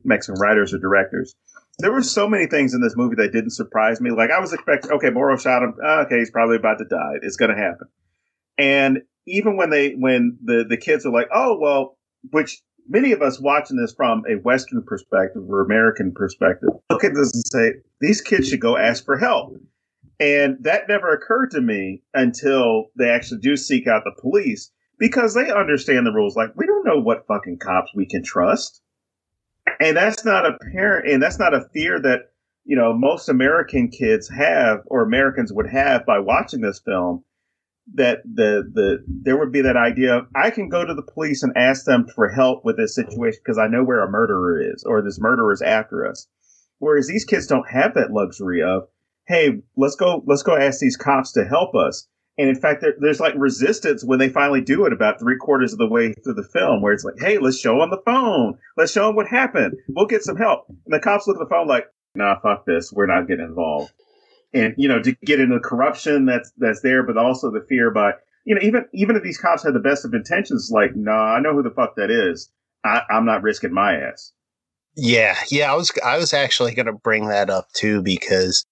Mexican writers or directors, there were so many things in this movie that didn't surprise me. Like I was expecting, okay, Moro shot him. Okay, he's probably about to die. It's going to happen. And even when the kids are like, oh, well, which many of us watching this from a Western perspective or American perspective, look at this and say, these kids should go ask for help. And that never occurred to me until they actually do seek out the police, because they understand the rules. Like, we don't don't know what fucking cops we can trust. And that's not apparent, and that's not a fear that, most American kids have, or Americans would have by watching this film. That there would be that idea of, I can go to the police and ask them for help with this situation because I know where a murderer is, or this murderer is after us. Whereas these kids don't have that luxury of, hey, let's go ask these cops to help us. And in fact, there's like resistance when they finally do it about 3/4 of the way through the film, where it's like, hey, let's show them the phone. Let's show them what happened. We'll get some help. And the cops look at the phone like, nah, fuck this. We're not getting involved. And, to get into the corruption that's there, but also the fear by, even if these cops had the best of intentions, like, nah, I know who the fuck that is. I'm not risking my ass. Yeah. I was actually going to bring that up too, because,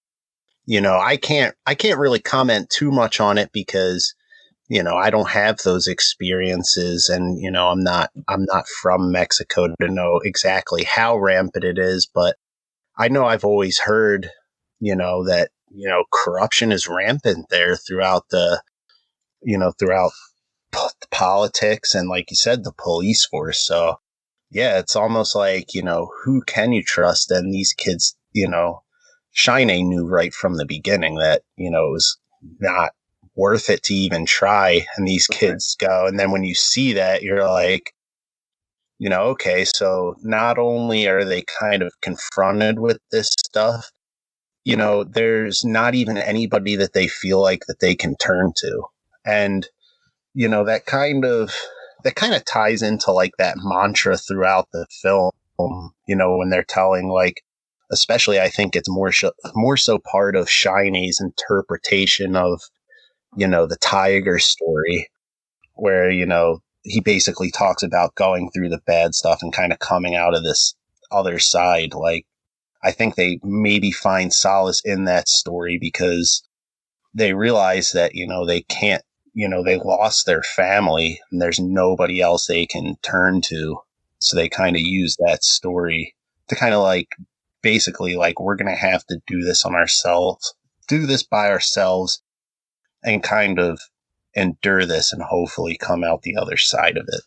I can't really comment too much on it because, I don't have those experiences, and, I'm not from Mexico to know exactly how rampant it is, but I know I've always heard, that, corruption is rampant there throughout the politics and, like you said, the police force. So yeah, it's almost like, who can you trust? And these kids, Shine knew right from the beginning that, it was not worth it to even try. And these kids go. And then when you see that, you're like, okay, so not only are they kind of confronted with this stuff, there's not even anybody that they feel like that they can turn to. And, that kind of ties into like that mantra throughout the film, when they're telling, like, especially I think it's more so part of Shiny's interpretation of, the tiger story, where, he basically talks about going through the bad stuff and kind of coming out of this other side. Like, I think they maybe find solace in that story because they realize that, they can't, they lost their family and there's nobody else they can turn to. So they kind of use that story to kind of like, basically like, we're going to have to do this by ourselves and kind of endure this and hopefully come out the other side of it.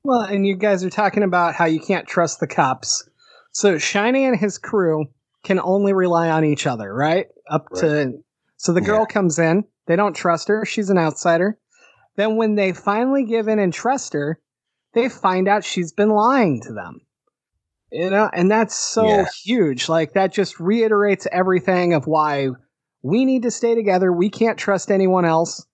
Well, and you guys are talking about how you can't trust the cops. So Shiny and his crew can only rely on each other, right? So the girl comes in. They don't trust her. She's an outsider. Then when they finally give in and trust her, they find out she's been lying to them. And that's so huge. Like, that just reiterates everything of why we need to stay together. We can't trust anyone else.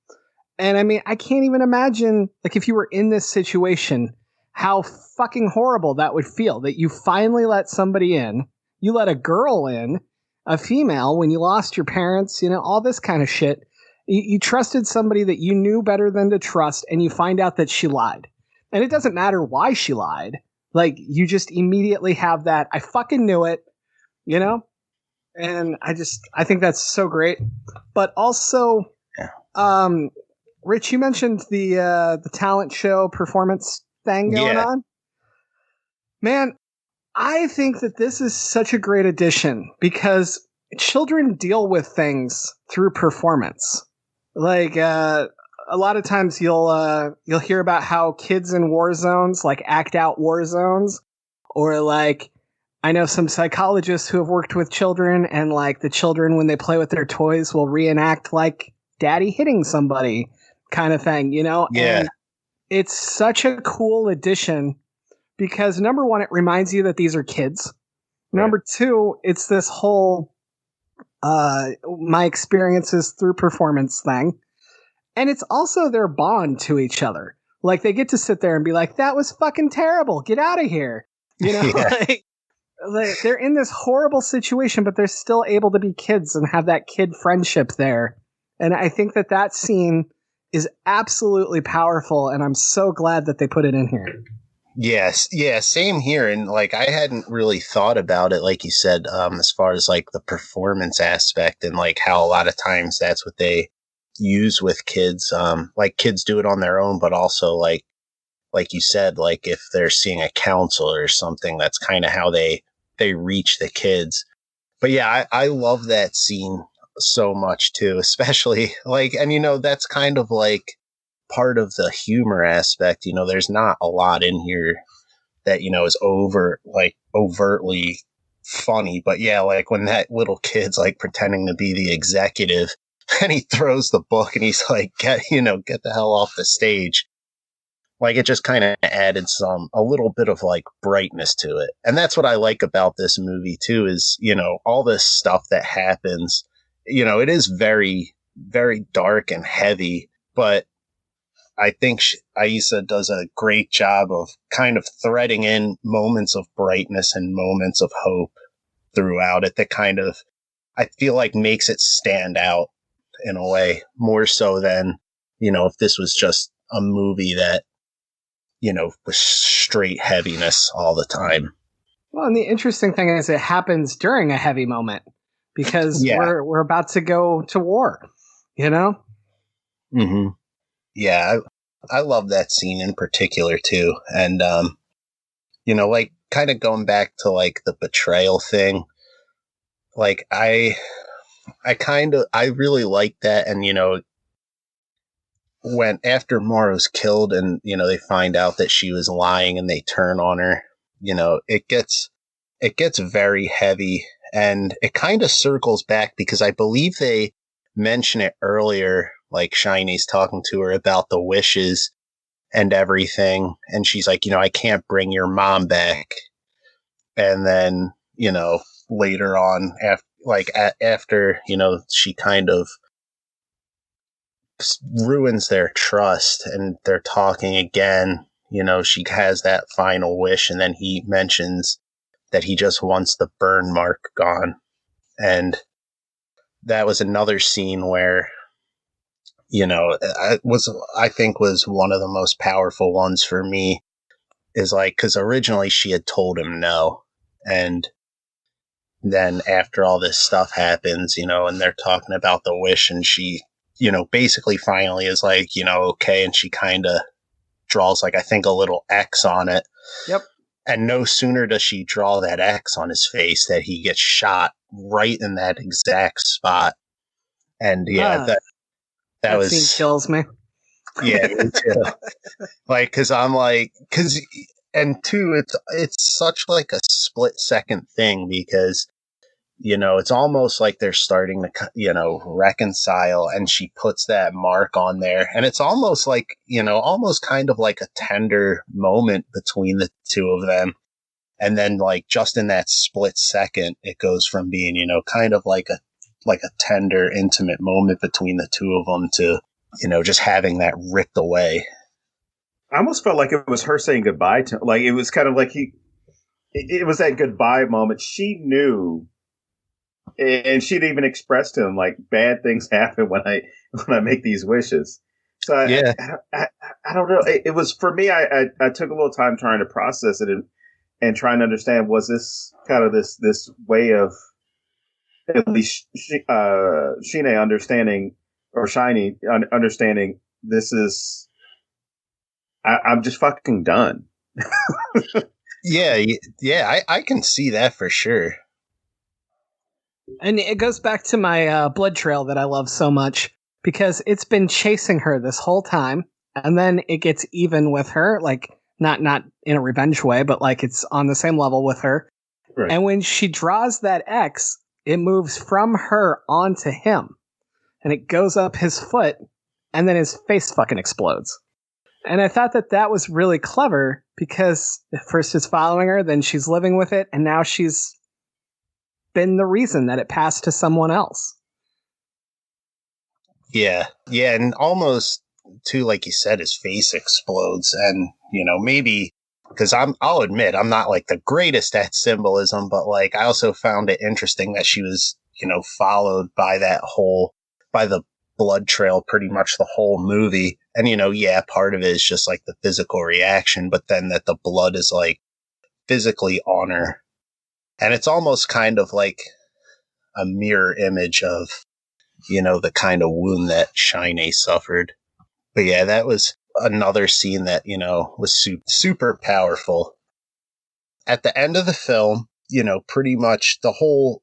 And I mean, I can't even imagine, like, if you were in this situation, how fucking horrible that would feel, that you finally let somebody in. You let a girl in, a female, when you lost your parents, all this kind of shit. You trusted somebody that you knew better than to trust, and you find out that she lied. And it doesn't matter why she lied. Like, you just immediately have that, I fucking knew it, And I think that's so great. But also, Rich, you mentioned the talent show performance thing going on. Man, I think that this is such a great addition because children deal with things through performance. Like, a lot of times you'll hear about how kids in war zones like act out war zones, or like, I know some psychologists who have worked with children, and like the children, when they play with their toys, will reenact like daddy hitting somebody kind of thing, Yeah. And it's such a cool addition because, number one, it reminds you that these are kids. Right. Number two, it's this whole my experiences through performance thing. And it's also their bond to each other. Like, they get to sit there and be like, that was fucking terrible. Get out of here. Like, they're in this horrible situation, but they're still able to be kids and have that kid friendship there. And I think that scene is absolutely powerful. And I'm so glad that they put it in here. Yes. Yeah. Same here. And like, I hadn't really thought about it, like you said, as far as like the performance aspect and like how a lot of times that's what they use with kids. Like, kids do it on their own, but also like you said, like if they're seeing a counselor or something, that's kind of how they reach the kids. But yeah, I love that scene so much too, especially like, and that's kind of like part of the humor aspect. You know, there's not a lot in here that, you know, is overtly funny. But yeah, like when that little kid's like pretending to be the executive and he throws the book and he's like, get the hell off the stage. Like it just kind of added a little bit of like brightness to it. And that's what I like about this movie too, is, you know, all this stuff that happens, you know, it is very, very dark and heavy, but I think Aisa does a great job of kind of threading in moments of brightness and moments of hope throughout it that kind of, I feel like, makes it stand out in a way more so than, you know, if this was just a movie that, you know, was straight heaviness all the time. Well, and the interesting thing is it happens during a heavy moment because we're about to go to war, you know? Mm-hmm. Yeah, I love that scene in particular too. And, you know, like kind of going back to like the betrayal thing, like I really like that. And, you know, when after Morrow's killed and, you know, they find out that she was lying and they turn on her, you know, it gets very heavy, and it kind of circles back because I believe they mention it earlier, like Shiny's talking to her about the wishes and everything. And she's like, you know, I can't bring your mom back. And then, you know, later on after, you know, she kind of ruins their trust and they're talking again, you know, she has that final wish, and then he mentions that he just wants the burn mark gone. And that was another scene where, you know, I think was one of the most powerful ones for me, is like, because originally she had told him no, and then after all this stuff happens, you know, and they're talking about the wish, and she, you know, basically finally is like, you know, okay. And she kind of draws like, I think, a little X on it. Yep. And no sooner does she draw that X on his face that he gets shot right in that exact spot. And yeah, that was, scene kills me. Yeah, me too. Like, cause I'm like, and two, it's such like a split second thing because, you know, it's almost like they're starting to, you know, reconcile, and she puts that mark on there, and it's almost like, you know, almost kind of like a tender moment between the two of them. And then like just in that split second, it goes from being, you know, kind of like a tender, intimate moment between the two of them to, you know, just having that ripped away. I almost felt like it was her saying goodbye to, like, it was kind of like it was that goodbye moment. She knew. And she'd even expressed to him, like, bad things happen when I make these wishes. So I don't know. It was, for me, I took a little time trying to process it and trying to understand, was this kind of this way of at least Shine understanding, or Shiny understanding, this is, I'm just fucking done. Yeah, I can see that for sure. And it goes back to my blood trail that I love so much, because it's been chasing her this whole time, and then it gets even with her, like not in a revenge way, but like it's on the same level with her. Right. And when she draws that X, it moves from her onto him, and it goes up his foot, and then his face fucking explodes. And I thought that was really clever, because first it's following her, then she's living with it, and now she's been the reason that it passed to someone else. Yeah, and almost too, like you said, his face explodes, and, you know, maybe because I'll admit I'm not like the greatest at symbolism, but like I also found it interesting that she was, you know, followed by the blood trail pretty much the whole movie. And, you know, yeah, part of it is just like the physical reaction, but then that the blood is like physically on her. And it's almost kind of like a mirror image of, you know, the kind of wound that Shine suffered. But yeah, that was another scene that, you know, was super powerful. At the end of the film, you know, pretty much the whole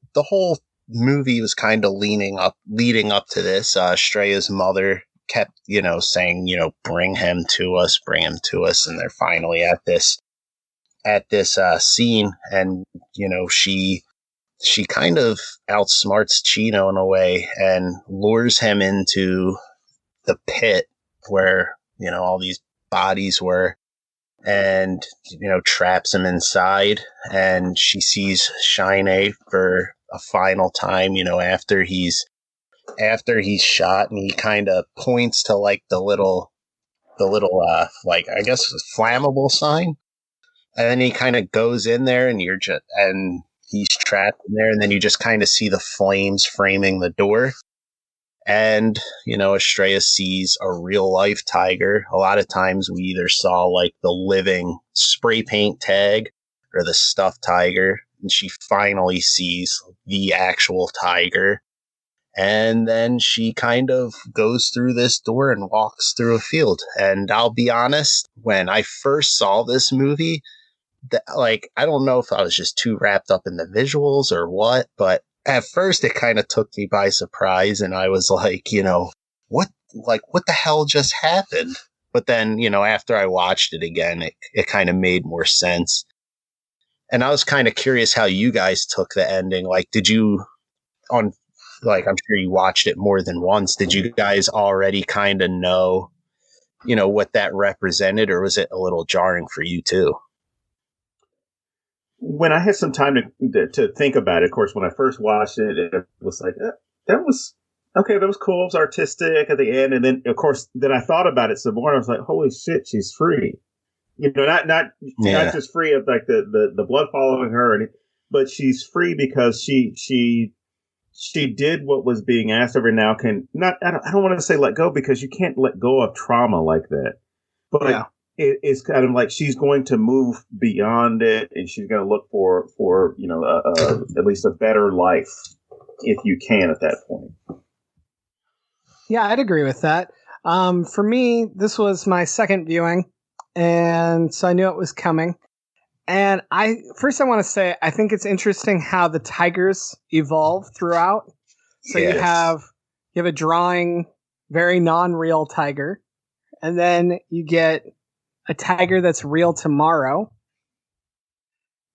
movie was kind of leading up to this. Streya's mother kept, saying, bring him to us, bring him to us. And they're finally at this scene. And, she kind of outsmarts Chino in a way and lures him into the pit where, all these bodies were, and, traps him inside. And she sees Shine for a final time, after he's shot, and he kind of points to like the little like, I guess, flammable sign. And then he kind of goes in there, and he's trapped in there, and then you just kind of see the flames framing the door. And, Estrella sees a real life tiger. A lot of times we either saw like the living spray paint tag or the stuffed tiger, and she finally sees the actual tiger. And then she kind of goes through this door and walks through a field. And I'll be honest, when I first saw this movie, I don't know if I was just too wrapped up in the visuals or what, but at first it kind of took me by surprise, and I was like, what the hell just happened? But then, after I watched it again, it kind of made more sense. And I was kind of curious how you guys took the ending. Like, I'm sure you watched it more than once. Did you guys already kind of know, what that represented, or was it a little jarring for you too? When I had some time to think about it, of course, when I first watched it, it was like, that was okay. That was cool. It was artistic at the end. And then, of course, then I thought about it some more. And I was like, holy shit, she's free. Not just free of like the blood following her, but she's free because she did what was being asked of her. Now I don't want to say let go, because you can't let go of trauma like that. But yeah. It's kind of like she's going to move beyond it, and she's going to look for at least a better life, if you can, at that point. Yeah, I'd agree with that. For me, this was my second viewing, and so I knew it was coming. And I want to say, I think it's interesting how the tigers evolve throughout. So yes. you have a drawing, very non-real tiger, and then you get a tiger that's real tomorrow,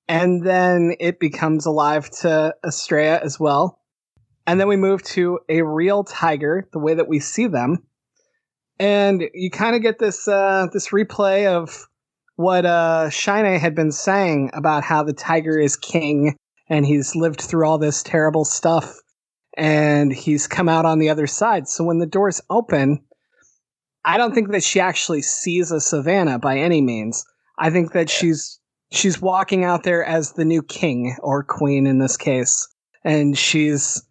and then it becomes alive to Estrella as well. And then we move to a real tiger, the way that we see them, and you kind of get this replay of what Shine had been saying about how the tiger is king, and he's lived through all this terrible stuff, and he's come out on the other side. So when the doors open, I don't think that she actually sees a savannah by any means. I think that she's walking out there as the new king or queen in this case, and she's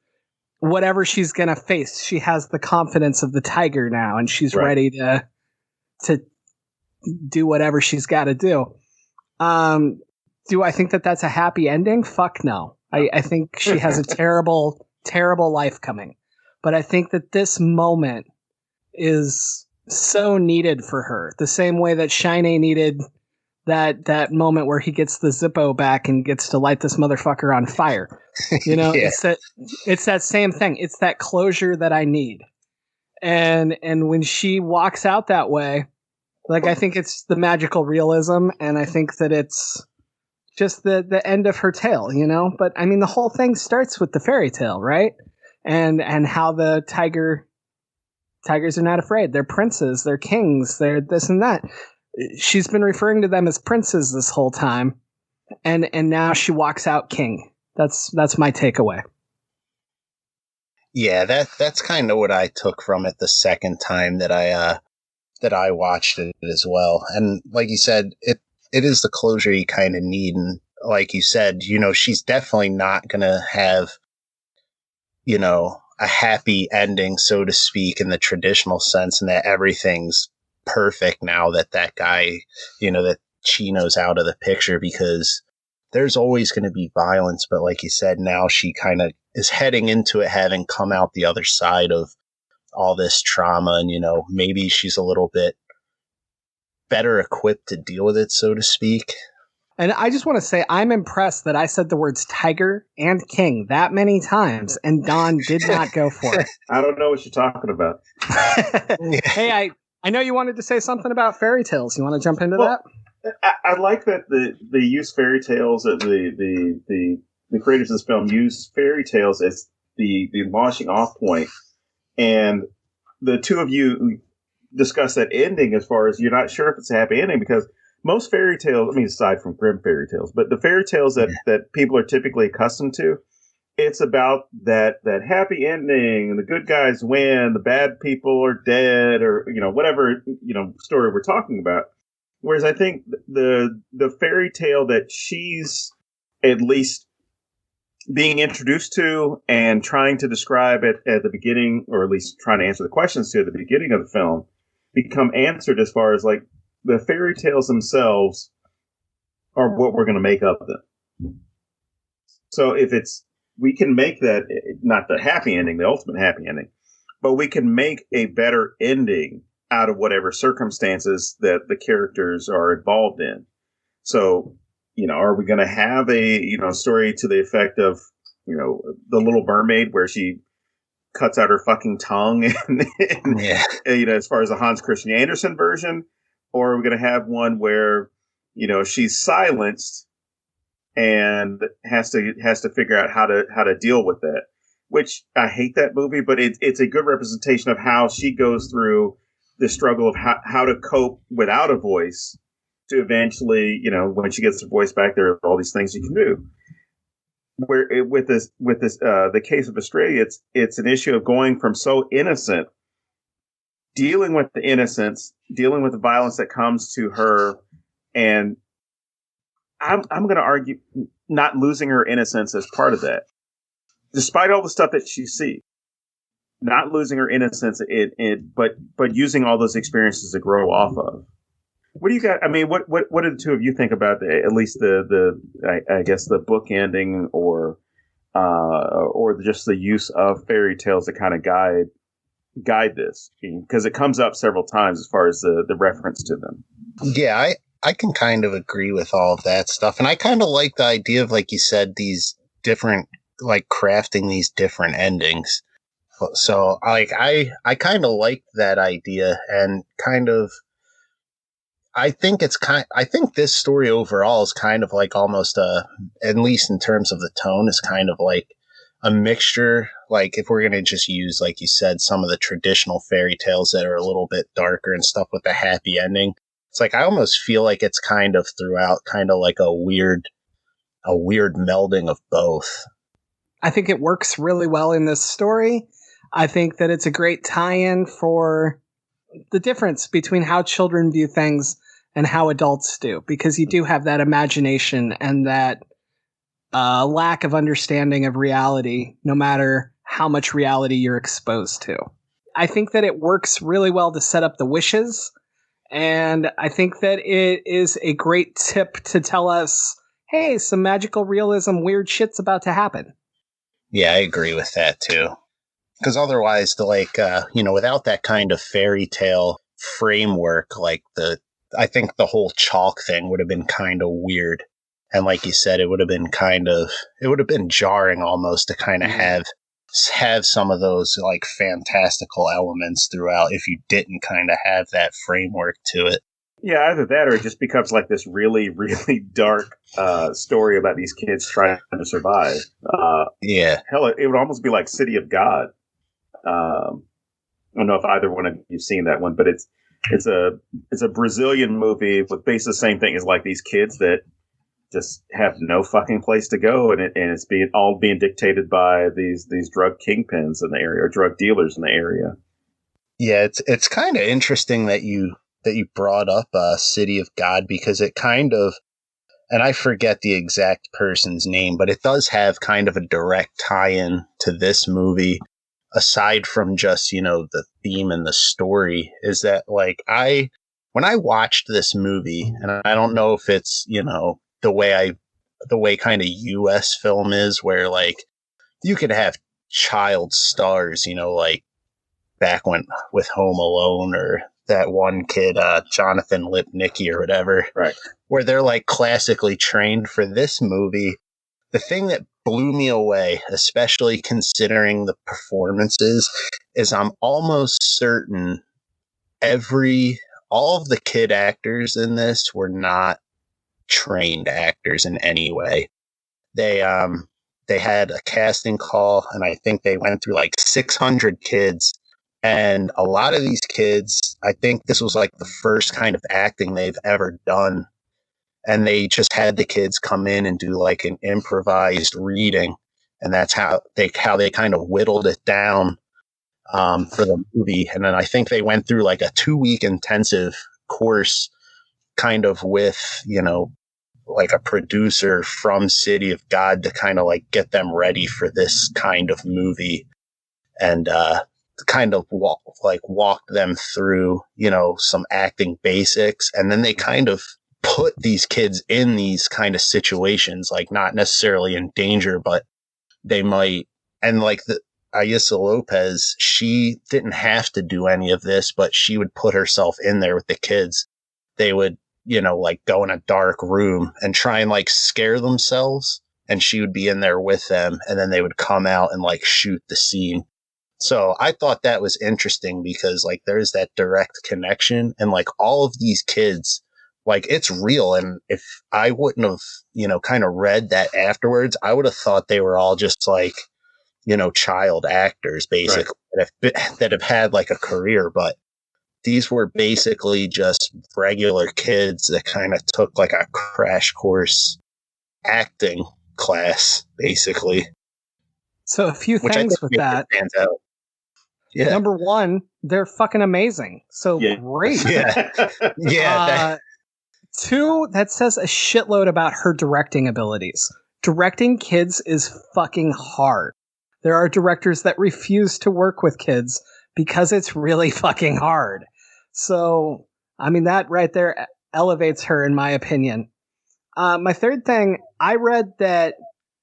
whatever she's gonna face. She has the confidence of the tiger now, and she's ready to do whatever she's got to do. Do I think that that's a happy ending? Fuck no. I think she has a terrible, terrible life coming. But I think that this moment is so needed for her. The same way that Shine needed that moment where he gets the Zippo back and gets to light this motherfucker on fire. Yeah. It's that same thing. It's that closure that I need. And when she walks out that way, like, I think it's the magical realism, and I think that it's just the end of her tale, But I mean, the whole thing starts with the fairy tale, right? And how the tigers are not afraid. They're princes, they're kings, they're this and that. She's been referring to them as princes this whole time, and now she walks out king. That's my takeaway. Yeah, that's kind of what I took from it the second time that I watched it as well. And like you said, it is the closure you kind of need. And like you said, she's definitely not going to have, a happy ending, so to speak, in the traditional sense, and that everything's perfect now that guy, that Chino's out of the picture, because there's always going to be violence. But like you said, now she kind of is heading into it, having come out the other side of all this trauma, and maybe she's a little bit better equipped to deal with it, so to speak. And I just want to say I'm impressed that I said the words tiger and king that many times, and Don did not go for it. I don't know what you're talking about. Hey, I know you wanted to say something about fairy tales. You want to jump into that? I like that they use fairy tales. The creators of this film use fairy tales as the launching off point, and the two of you discuss that ending as far as you're not sure if it's a happy ending because most fairy tales, I mean, aside from Grimm fairy tales, but the fairy tales that people are typically accustomed to, it's about that happy ending, the good guys win, the bad people are dead, or whatever story we're talking about. Whereas I think the fairy tale that she's at least being introduced to and trying to describe it at the beginning, or at least trying to answer the questions to at the beginning of the film, become answered as far as like the fairy tales themselves are what we're going to make of them. So we can make that not the happy ending, the ultimate happy ending, but we can make a better ending out of whatever circumstances that the characters are involved in. So, are we going to have a, story to the effect of, The Little Mermaid where she cuts out her fucking tongue as far as the Hans Christian Andersen version? Or are we going to have one where, she's silenced and has to figure out how to deal with that? Which I hate that movie, but it's a good representation of how she goes through the struggle of how to cope without a voice to eventually, when she gets her voice back, there are all these things you can do. Where with this, the case of Australia, it's an issue of going from so innocent, dealing with the innocence, dealing with the violence that comes to her, and I'm going to argue not losing her innocence as part of that, despite all the stuff that she sees, not losing her innocence, but using all those experiences to grow off of. What do you got? I mean, what do the two of you think about at least I guess the book ending or just the use of fairy tales to kind of guide this, because it comes up several times as far as the reference to them. Yeah, I can kind of agree with all of that stuff. And I kind of like the idea of, like you said, these different, like crafting these different endings. So I kind of like that idea, and kind of, I think this story overall is kind of like almost at least in terms of the tone, is kind of like a mixture. Like if we're going to just use, like you said, some of the traditional fairy tales that are a little bit darker and stuff with a happy ending, it's like I almost feel like it's kind of throughout kind of like a weird melding of both. I think it works really well in this story. I think that it's a great tie-in for the difference between how children view things and how adults do, because you do have that imagination and that lack of understanding of reality, no matter how much reality you're exposed to. I think that it works really well to set up the wishes, and I think that it is a great tip to tell us, hey, some magical realism, weird shit's about to happen. Yeah, I agree with that too. Because otherwise, without that kind of fairy tale framework, I think the whole chalk thing would have been kind of weird. And like you said, it would have been jarring almost to kind of have some of those like fantastical elements throughout if you didn't kind of have that framework to it. Yeah, either that or it just becomes like this really, really dark story about these kids trying to survive. Yeah. Hell, it would almost be like City of God. I don't know if either one of you've seen that one, but it's a Brazilian movie with basically the same thing as like these kids that just have no fucking place to go, and it's being dictated by these drug kingpins in the area, or drug dealers in the area. Yeah, it's kind of interesting that you brought up City of God, because it kind of, and I forget the exact person's name, but it does have kind of a direct tie-in to this movie. Aside from just, the theme and the story, is that when I watched this movie, and I don't know if it's, the way kind of US film is, where like you could have child stars, like back when with Home Alone or that one kid, Jonathan Lipnicki or whatever, Right. where they're like classically trained for this movie. The thing that blew me away, especially considering the performances, is I'm almost certain all of the kid actors in this were not trained actors in any way. They had a casting call, and I think they went through like 600 kids. And a lot of these kids, I think this was like the first kind of acting they've ever done. And they just had the kids come in and do like an improvised reading. And that's how they kind of whittled it down for the movie. And then I think they went through like a 2-week intensive course kind of with, like a producer from City of God to kind of like get them ready for this kind of movie and kind of walk them through, some acting basics. And then they kind of put these kids in these kind of situations, like not necessarily in danger, but they might. And like Aissa Lopez, she didn't have to do any of this, but she would put herself in there with the kids. They would, like go in a dark room and try and like scare themselves. And she would be in there with them. And then they would come out and like shoot the scene. So I thought that was interesting because like there's that direct connection and like all of these kids, like it's real. And if I wouldn't have, kind of read that afterwards, I would have thought they were all just like, child actors basically that have had like a career. But these were basically just regular kids that kind of took like a crash course acting class, basically. So a few things with that. Yeah. Number one, they're fucking amazing. So great. Yeah. Two, that says a shitload about her directing abilities. Directing kids is fucking hard. There are directors that refuse to work with kids because it's really fucking hard. So, I mean, that right there elevates her, in my opinion. My third thing, I read that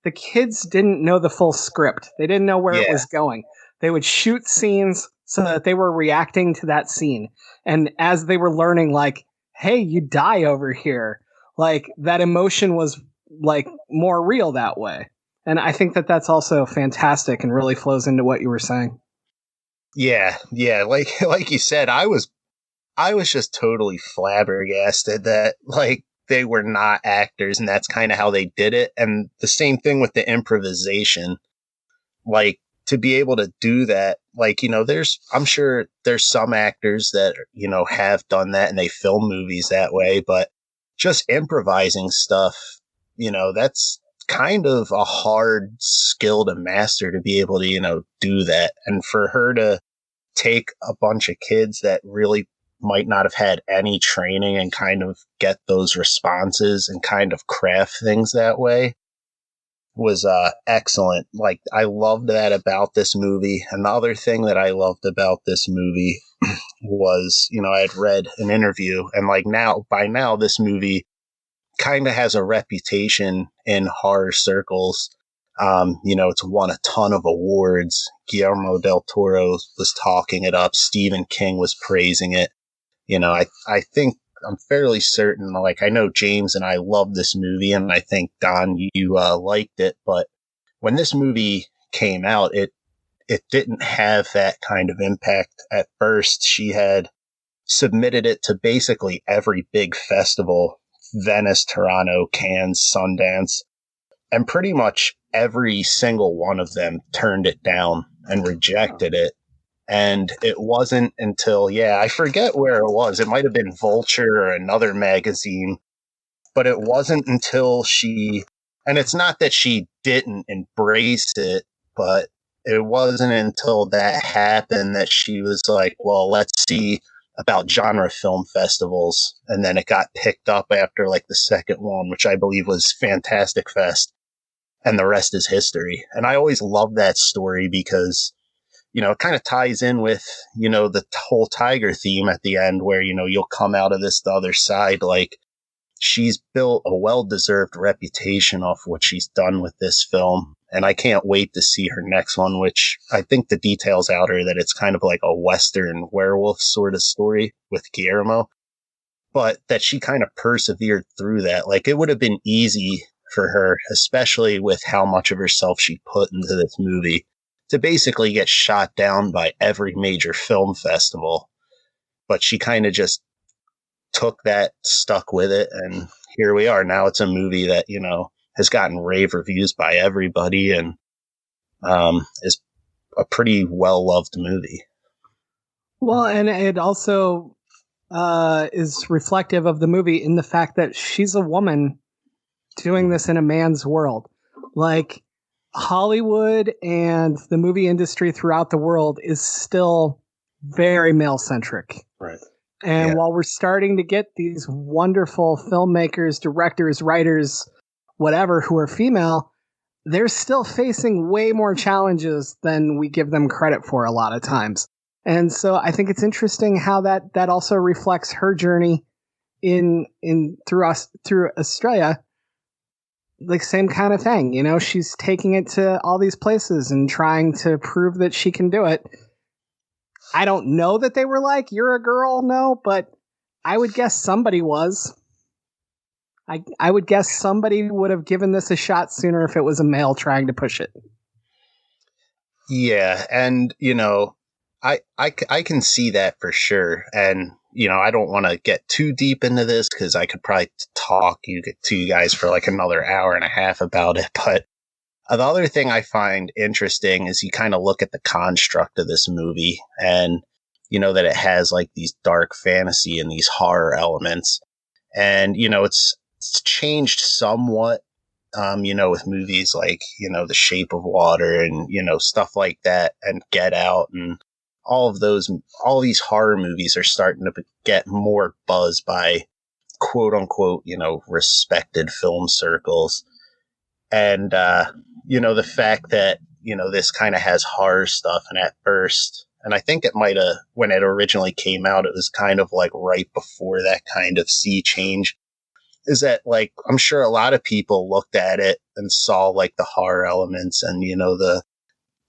the kids didn't know the full script. They didn't know where it was going. They would shoot scenes so that they were reacting to that scene. And as they were learning, like, hey, you die over here, like that emotion was like more real that way. And I think that that's also fantastic and really flows into what you were saying. Yeah. Like you said, I was just totally flabbergasted that like they were not actors and that's kind of how they did it. And the same thing with the improvisation, like to be able to do that, like, I'm sure there's some actors that, have done that and they film movies that way, but just improvising stuff, that's kind of a hard skill to master to be able to, do that. And for her to take a bunch of kids that really might not have had any training and kind of get those responses and kind of craft things that way was excellent. Like, I loved that about this movie. And the other thing that I loved about this movie was, I had read an interview and like by now this movie kind of has a reputation in horror circles. It's won a ton of awards. Guillermo del Toro was talking it up. Stephen King was praising it. I think I'm fairly certain, like, I know James and I love this movie, and I think, Don, you liked it, but when this movie came out, it didn't have that kind of impact at first. She had submitted it to basically every big festival, Venice, Toronto, Cannes, Sundance, and pretty much every single one of them turned it down and rejected it. And it wasn't until, I forget where it was. It might have been Vulture or another magazine, but it wasn't until and it's not that she didn't embrace it, but it wasn't until that happened that she was like, well, let's see about genre film festivals. And then it got picked up after like the second one, which I believe was Fantastic Fest. And the rest is history. And I always love that story because it kind of ties in with, the whole tiger theme at the end where, you'll come out of this the other side. Like, she's built a well-deserved reputation off what she's done with this film. And I can't wait to see her next one, which I think the details out are that it's kind of like a Western werewolf sort of story with Guillermo, but that she kind of persevered through that. Like, it would have been easy for her, especially with how much of herself she put into this movie, to basically get shot down by every major film festival. But she kind of just took that, stuck with it, and here we are. Now it's a movie that, you know, has gotten rave reviews by everybody, and is a pretty well-loved movie. Well, and it also is reflective of the movie in the fact that she's a woman doing this in a man's world. Like, Hollywood and the movie industry throughout the world is still very male-centric. Right. And while we're starting to get these wonderful filmmakers, directors, writers, whatever, who are female, they're still facing way more challenges than we give them credit for a lot of times. And so I think it's interesting how that also reflects her journey through Australia. Like, same kind of thing, you know, she's taking it to all these places and trying to prove that she can do it. I don't know that they were like, you're a girl, no, but I would guess somebody was. I would guess somebody would have given this a shot sooner if it was a male trying to push it. Yeah, and, you know, I can see that for sure. And, you know, I don't want to get too deep into this because I could probably talk to you guys for like another hour and a half about it. But the other thing I find interesting is you kind of look at the construct of this movie, and, you know, that it has like these dark fantasy and these horror elements. And, you know, it's changed somewhat, you know, with movies like, you know, The Shape of Water and, you know, stuff like that, and Get Out, and all these horror movies are starting to get more buzz by quote unquote, you know, respected film circles. And, you know, the fact that, you know, this kind of has horror stuff, and at first, and I think it might have, when it originally came out, it was kind of like right before that kind of sea change, is that, like, I'm sure a lot of people looked at it and saw like the horror elements and, you know, the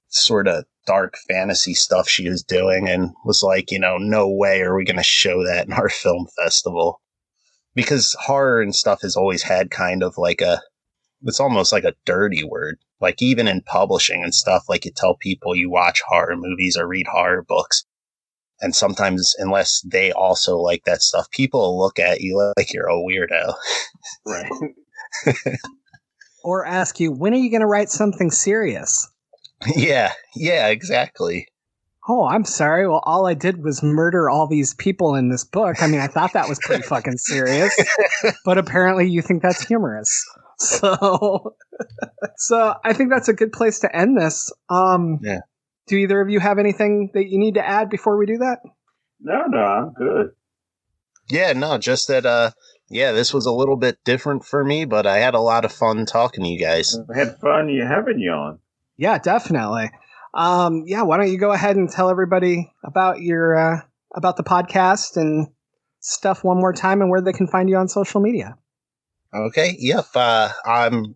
sort of dark fantasy stuff she was doing, and was like, you know, no way are we going to show that in our film festival. Because horror and stuff has always had kind of like it's almost like a dirty word. Like, even in publishing and stuff, like, you tell people you watch horror movies or read horror books, and sometimes, unless they also like that stuff, people will look at you like you're a weirdo. Right. Or ask you, when are you going to write something serious? Yeah, exactly. Oh, I'm sorry. Well, all I did was murder all these people in this book. I mean, I thought that was pretty fucking serious, but apparently you think that's humorous. So I think that's a good place to end this. Yeah. Do either of you have anything that you need to add before we do that? No, I'm good. Yeah, no, just that, this was a little bit different for me, but I had a lot of fun talking to you guys. I had fun having you on. Yeah, definitely. Why don't you go ahead and tell everybody about your about the podcast and stuff one more time, and where they can find you on social media. Okay. Yep. I'm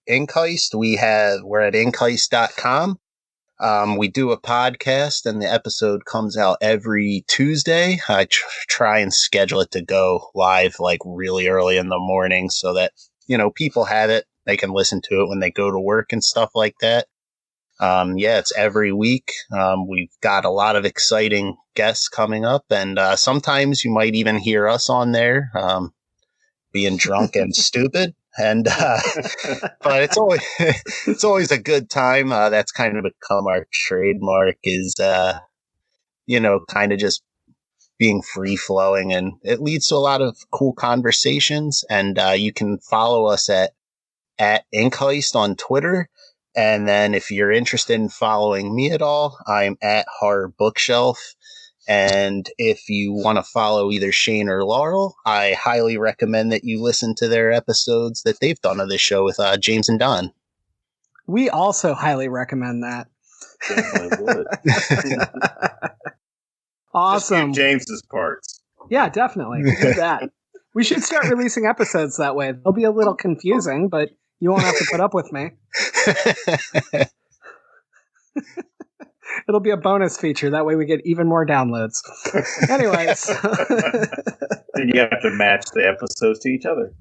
Inkheist. We're at inkheist.com. We do a podcast, and the episode comes out every Tuesday. I try and schedule it to go live like really early in the morning so that, you know, people have it. They can listen to it when they go to work and stuff like that. It's every week. We've got a lot of exciting guests coming up, and sometimes you might even hear us on there, being drunk and stupid. And but it's always a good time. That's kind of become our trademark, is kind of just being free flowing, and it leads to a lot of cool conversations. And you can follow us at Inkheist on Twitter. And then if you're interested in following me at all, I'm at Horror Bookshelf. And if you want to follow either Shane or Laurel, I highly recommend that you listen to their episodes that they've done of this show with James and Don. We also highly recommend that. Definitely would. Awesome. Just do James's parts. Yeah, definitely. Do that. We should start releasing episodes that way. They'll be a little confusing, but You won't have to put up with me. It'll be a bonus feature. That way we get even more downloads. Anyways. Then you have to match the episodes to each other.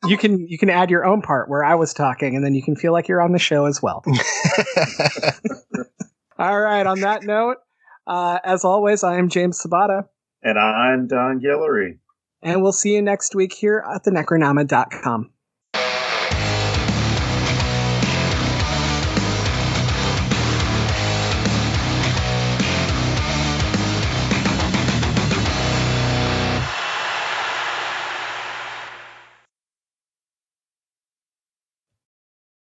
You can add your own part where I was talking, and then you can feel like you're on the show as well. All right. On that note, as always, I am James Sabata. And I'm Don Guillory. And we'll see you next week here at thenecronama.com.